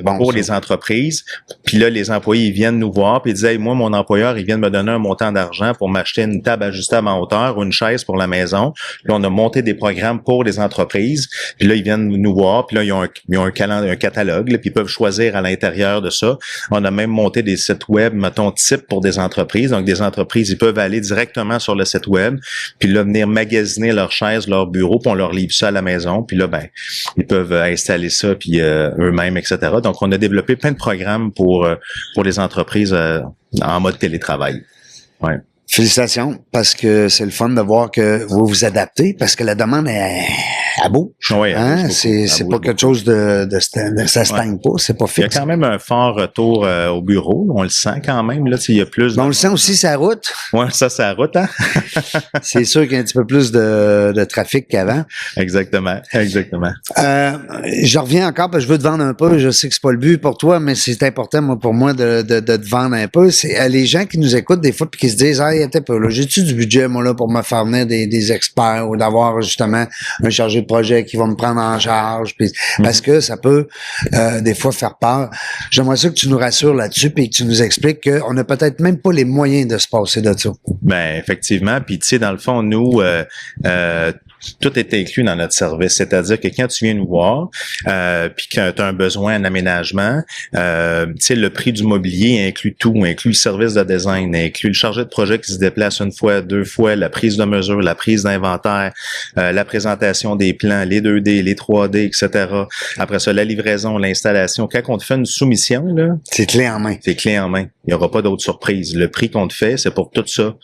pour les entreprises. Puis là, les employés, ils viennent nous voir puis ils disent hey, moi, mon employeur, il vient de me donner un montant d'argent pour m'acheter une table ajustable en hauteur ou une chaise pour la maison. Là, on a monté des programmes pour les entreprises. Puis là, ils viennent nous voir. Puis là, ils ont un catalogue. Là, puis ils peuvent choisir à l'intérieur de ça. On a même monté des sites web, mettons, type pour des entreprises. Donc, des entreprises, ils peuvent aller directement sur le site web puis là, venir magasiner leurs chaises, leur bureau, puis on leur livre ça à la maison. Puis là, ils peuvent installer ça puis eux-mêmes, etc. Donc, on a développé plein de programmes pour les entreprises en mode télétravail. Ouais. Félicitations, parce que c'est le fun de voir que vous vous adaptez, parce que la demande est à bout. Oui, c'est pas quelque chose ça stagne pas, c'est pas fixe. Il y a quand même un fort retour au bureau, on le sent quand même, là, il y a plus. On le sent aussi sur la route. Ouais, ça, c'est la route, hein? C'est sûr qu'il y a un petit peu plus de trafic qu'avant. Exactement. Je reviens encore, parce que je veux te vendre un peu, je sais que c'est pas le but pour toi, mais c'est important, pour moi, de te vendre un peu. C'est les gens qui nous écoutent des fois, puis qui se disent, j'ai-tu du budget, moi, là, pour me faire venir des experts ou d'avoir, justement, un chargé de projet qui va me prendre en charge, puis parce que ça peut, des fois, faire peur. J'aimerais ça que tu nous rassures là-dessus puis que tu nous expliques qu'on n'a peut-être même pas les moyens de se passer de ça. Ben, effectivement. Puis, tu sais, dans le fond, nous, tout est inclus dans notre service. C'est-à-dire que quand tu viens nous voir, puis que tu as un besoin, un aménagement, tu sais, le prix du mobilier inclut tout, inclut le service de design, inclut le chargé de projet qui se déplace une fois, deux fois, la prise de mesure, la prise d'inventaire, la présentation des plans, les 2D, les 3D, etc. Après ça, la livraison, l'installation. Quand on te fait une soumission, là, c'est clé en main. C'est clé en main. Il n'y aura pas d'autres surprises. Le prix qu'on te fait, c'est pour tout ça.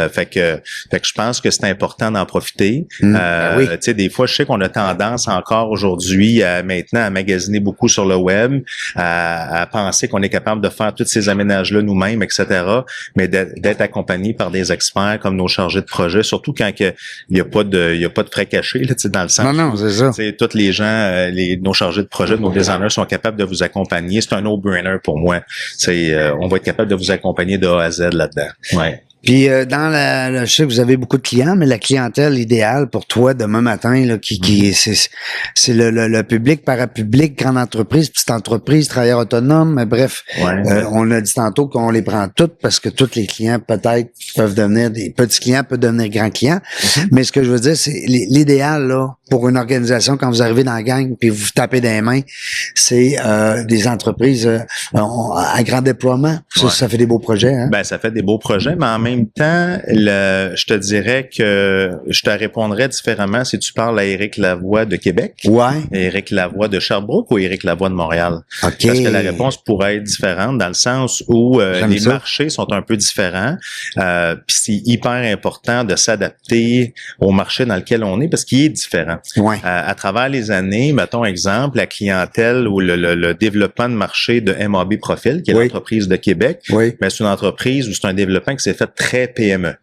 Fait que je pense que c'est important d'en profiter. Oui. Tu sais, des fois, je sais qu'on a tendance encore aujourd'hui maintenant à magasiner beaucoup sur le web, à penser qu'on est capable de faire tous ces aménages-là nous-mêmes, etc. Mais d'être accompagné par des experts comme nos chargés de projet, surtout quand il y a pas de frais cachés, là, tu sais, dans le sens. Non, c'est ça. Tu sais, tous les gens, nos chargés de projet, nos designers sont capables de vous accompagner. C'est un no-brainer pour moi. On va être capable de vous accompagner de A à Z là-dedans. Ouais. Puis je sais que vous avez beaucoup de clients, mais la clientèle idéale pour toi demain matin, là, c'est le public, parapublic, grande entreprise, petite entreprise, travailleur autonome, mais bref, on a dit tantôt qu'on les prend toutes parce que tous les clients peut-être peuvent devenir des petits clients, peuvent devenir grands clients. Mais ce que je veux dire, c'est l'idéal là pour une organisation quand vous arrivez dans la gang puis vous tapez dans les mains, c'est des entreprises à grand déploiement. Ça fait des beaux projets. Hein? Ben ça fait des beaux projets, mais en même temps, je te dirais que je te répondrais différemment si tu parles à Éric Lavoie de Québec, Éric Lavoie de Sherbrooke ou Éric Lavoie de Montréal. Okay. Parce que la réponse pourrait être différente dans le sens où les marchés sont un peu différents. Puis c'est hyper important de s'adapter au marché dans lequel on est parce qu'il est différent. Ouais. À travers les années, mettons exemple, la clientèle ou le développement de marché de MAB Profil, qui est l'entreprise de Québec, mais c'est une entreprise où c'est un développement qui s'est fait très PME.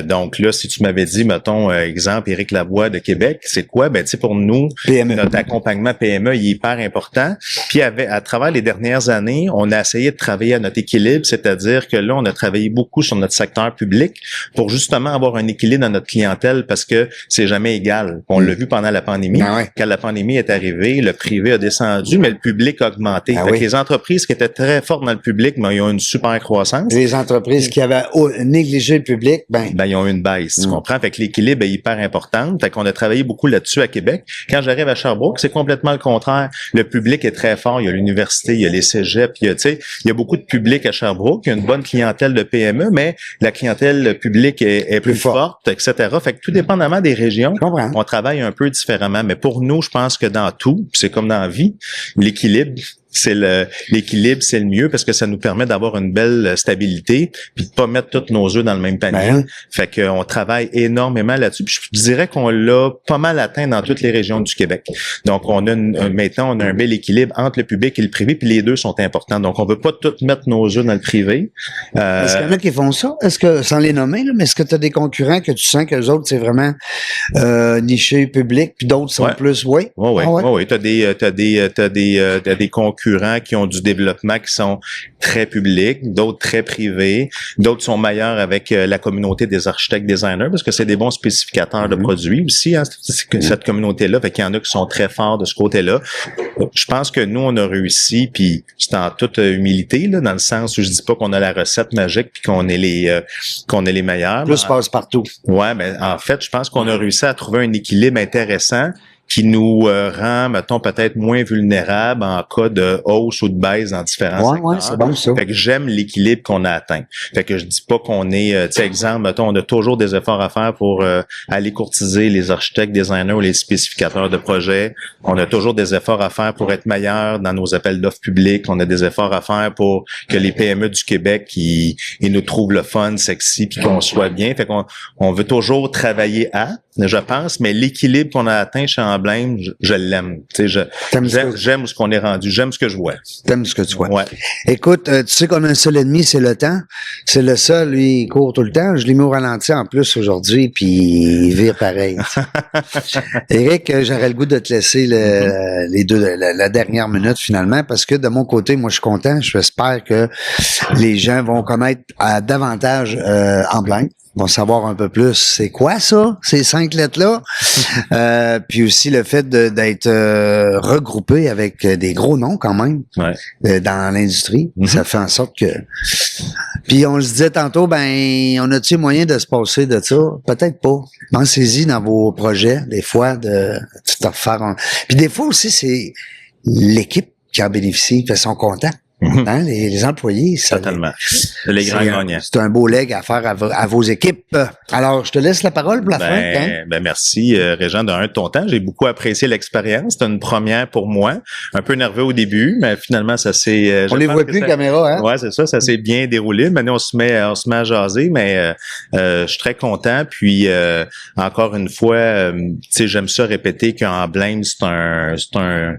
Donc là, si tu m'avais dit, mettons, exemple, Éric Lavoie de Québec, c'est quoi? Ben, tu sais, pour nous, notre accompagnement PME, il est hyper important. Puis à travers les dernières années, on a essayé de travailler à notre équilibre, c'est-à-dire que là, on a travaillé beaucoup sur notre secteur public pour justement avoir un équilibre dans notre clientèle parce que c'est jamais égal. On l'a vu pendant la pandémie. Quand la pandémie est arrivée, le privé a descendu, mais le public a augmenté. Les entreprises qui étaient très fortes dans le public, ben, ils ont une super croissance. Les entreprises qui avaient négligé le public, ils ont une baisse, tu comprends? Fait que l'équilibre est hyper important. Fait qu'on a travaillé beaucoup là-dessus à Québec. Quand j'arrive à Sherbrooke, c'est complètement le contraire. Le public est très fort. Il y a l'université, il y a les cégeps, il y a beaucoup de public à Sherbrooke. Il y a une bonne clientèle de PME, mais la clientèle publique est plus forte, etc. Fait que tout dépendamment des régions, on travaille un peu différemment. Mais pour nous, je pense que dans tout, c'est comme dans la vie, l'équilibre, l'équilibre, c'est le mieux parce que ça nous permet d'avoir une belle stabilité puis de pas mettre tous nos œufs dans le même panier. Fait qu'on travaille énormément là-dessus. Puis je dirais qu'on l'a pas mal atteint dans toutes les régions du Québec. Donc maintenant on a un bel équilibre entre le public et le privé puis les deux sont importants. Donc on veut pas tous mettre nos œufs dans le privé. Est-ce qu'il y en a qui font ça? Est-ce que, sans les nommer, là, mais est-ce que tu as des concurrents que tu sens que les autres c'est vraiment niché public puis d'autres sont plus oui. T'as des concurrents qui ont du développement qui sont très publics, d'autres très privés, d'autres sont meilleurs avec la communauté des architectes designers parce que c'est des bons spécificateurs de produits aussi, hein, cette communauté-là. Fait qu'il y en a qui sont très forts de ce côté-là. Je pense que nous, on a réussi, puis c'est en toute humilité, là, dans le sens où je dis pas qu'on a la recette magique puis qu'on est les meilleurs. Plus passe partout. Ouais, mais en fait, je pense qu'on a réussi à trouver un équilibre intéressant qui nous rend, mettons, peut-être moins vulnérables en cas de hausse ou de baisse dans différents secteurs. Ouais, c'est bon ça. Fait que j'aime l'équilibre qu'on a atteint. Fait que je dis pas qu'on est, tu sais, exemple, mettons, on a toujours des efforts à faire pour aller courtiser les architectes, designers ou les spécificateurs de projets. On a toujours des efforts à faire pour être meilleurs dans nos appels d'offres publics. On a des efforts à faire pour que les PME du Québec, ils nous trouvent le fun, sexy, puis qu'on soit bien. Fait qu'on veut toujours travailler je pense, mais l'équilibre qu'on a atteint chez Emblème, je l'aime. Tu sais, j'aime ce qu'on est rendu, j'aime ce que je vois. T'aimes ce que tu vois. Ouais. Écoute, tu sais qu'on a un seul ennemi, c'est le temps. C'est le seul, lui, il court tout le temps. Je l'ai mis au ralenti en plus aujourd'hui, puis il vire pareil. Éric, j'aurais le goût de te laisser la dernière minute finalement, parce que de mon côté, moi, je suis content. J'espère que les gens vont connaître davantage Emblème. vont savoir un peu plus c'est quoi ça, ces 5 lettres-là. Puis aussi le fait d'être regroupé avec des gros noms quand même dans l'industrie. Ça fait en sorte que... Puis on se disait tantôt, ben, on a-tu moyen de se passer de ça? Peut-être pas. Pensez-y dans vos projets, des fois, de tout refaire. Puis des fois aussi, c'est l'équipe qui en bénéficie, qui sont contents. Hein, les employés, ça, totalement. Les grands gagnants. C'est un beau leg à faire à vos équipes. Alors, je te laisse la parole pour la fin. Hein? Ben merci, Régent, de ton temps. J'ai beaucoup apprécié l'expérience. C'était une première pour moi. Un peu nerveux au début, mais finalement, ça s'est... On les voit plus, caméra, hein? Ouais, c'est ça. Ça s'est bien déroulé. Maintenant, on se met à jaser, mais je suis très content. Puis, encore une fois, tu sais, j'aime ça répéter qu'Emblème, c'est un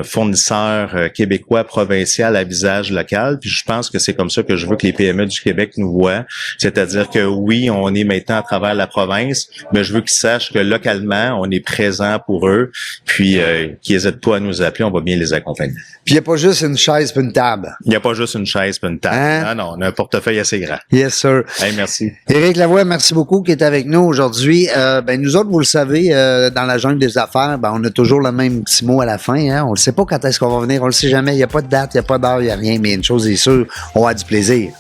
fournisseur québécois provincial à visage local, puis je pense que c'est comme ça que je veux que les PME du Québec nous voient, c'est-à-dire que oui, on est maintenant à travers la province, mais je veux qu'ils sachent que localement, on est présent pour eux, puis qu'ils n'hésitent pas à nous appeler, on va bien les accompagner. Puis il n'y a pas juste une chaise puis une table. Il n'y a pas juste une chaise puis une table. Hein? Non, on a un portefeuille assez grand. Yes, sir. Hey, merci. Éric Lavoie, merci beaucoup qui est avec nous aujourd'hui. Ben nous autres, vous le savez, dans la jungle des affaires, ben on a toujours le même petit mot à la fin. Hein? On ne sait pas quand est-ce qu'on va venir, on le sait jamais. Il n'y a pas de date, il n'y a pas d'heure, il n'y a rien, mais une chose est sûre, on a du plaisir.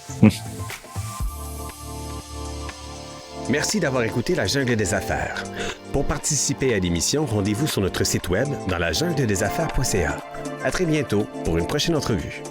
Merci d'avoir écouté La Jungle des Affaires. Pour participer à l'émission, rendez-vous sur notre site web dans lajungledesaffaires.ca. À très bientôt pour une prochaine entrevue.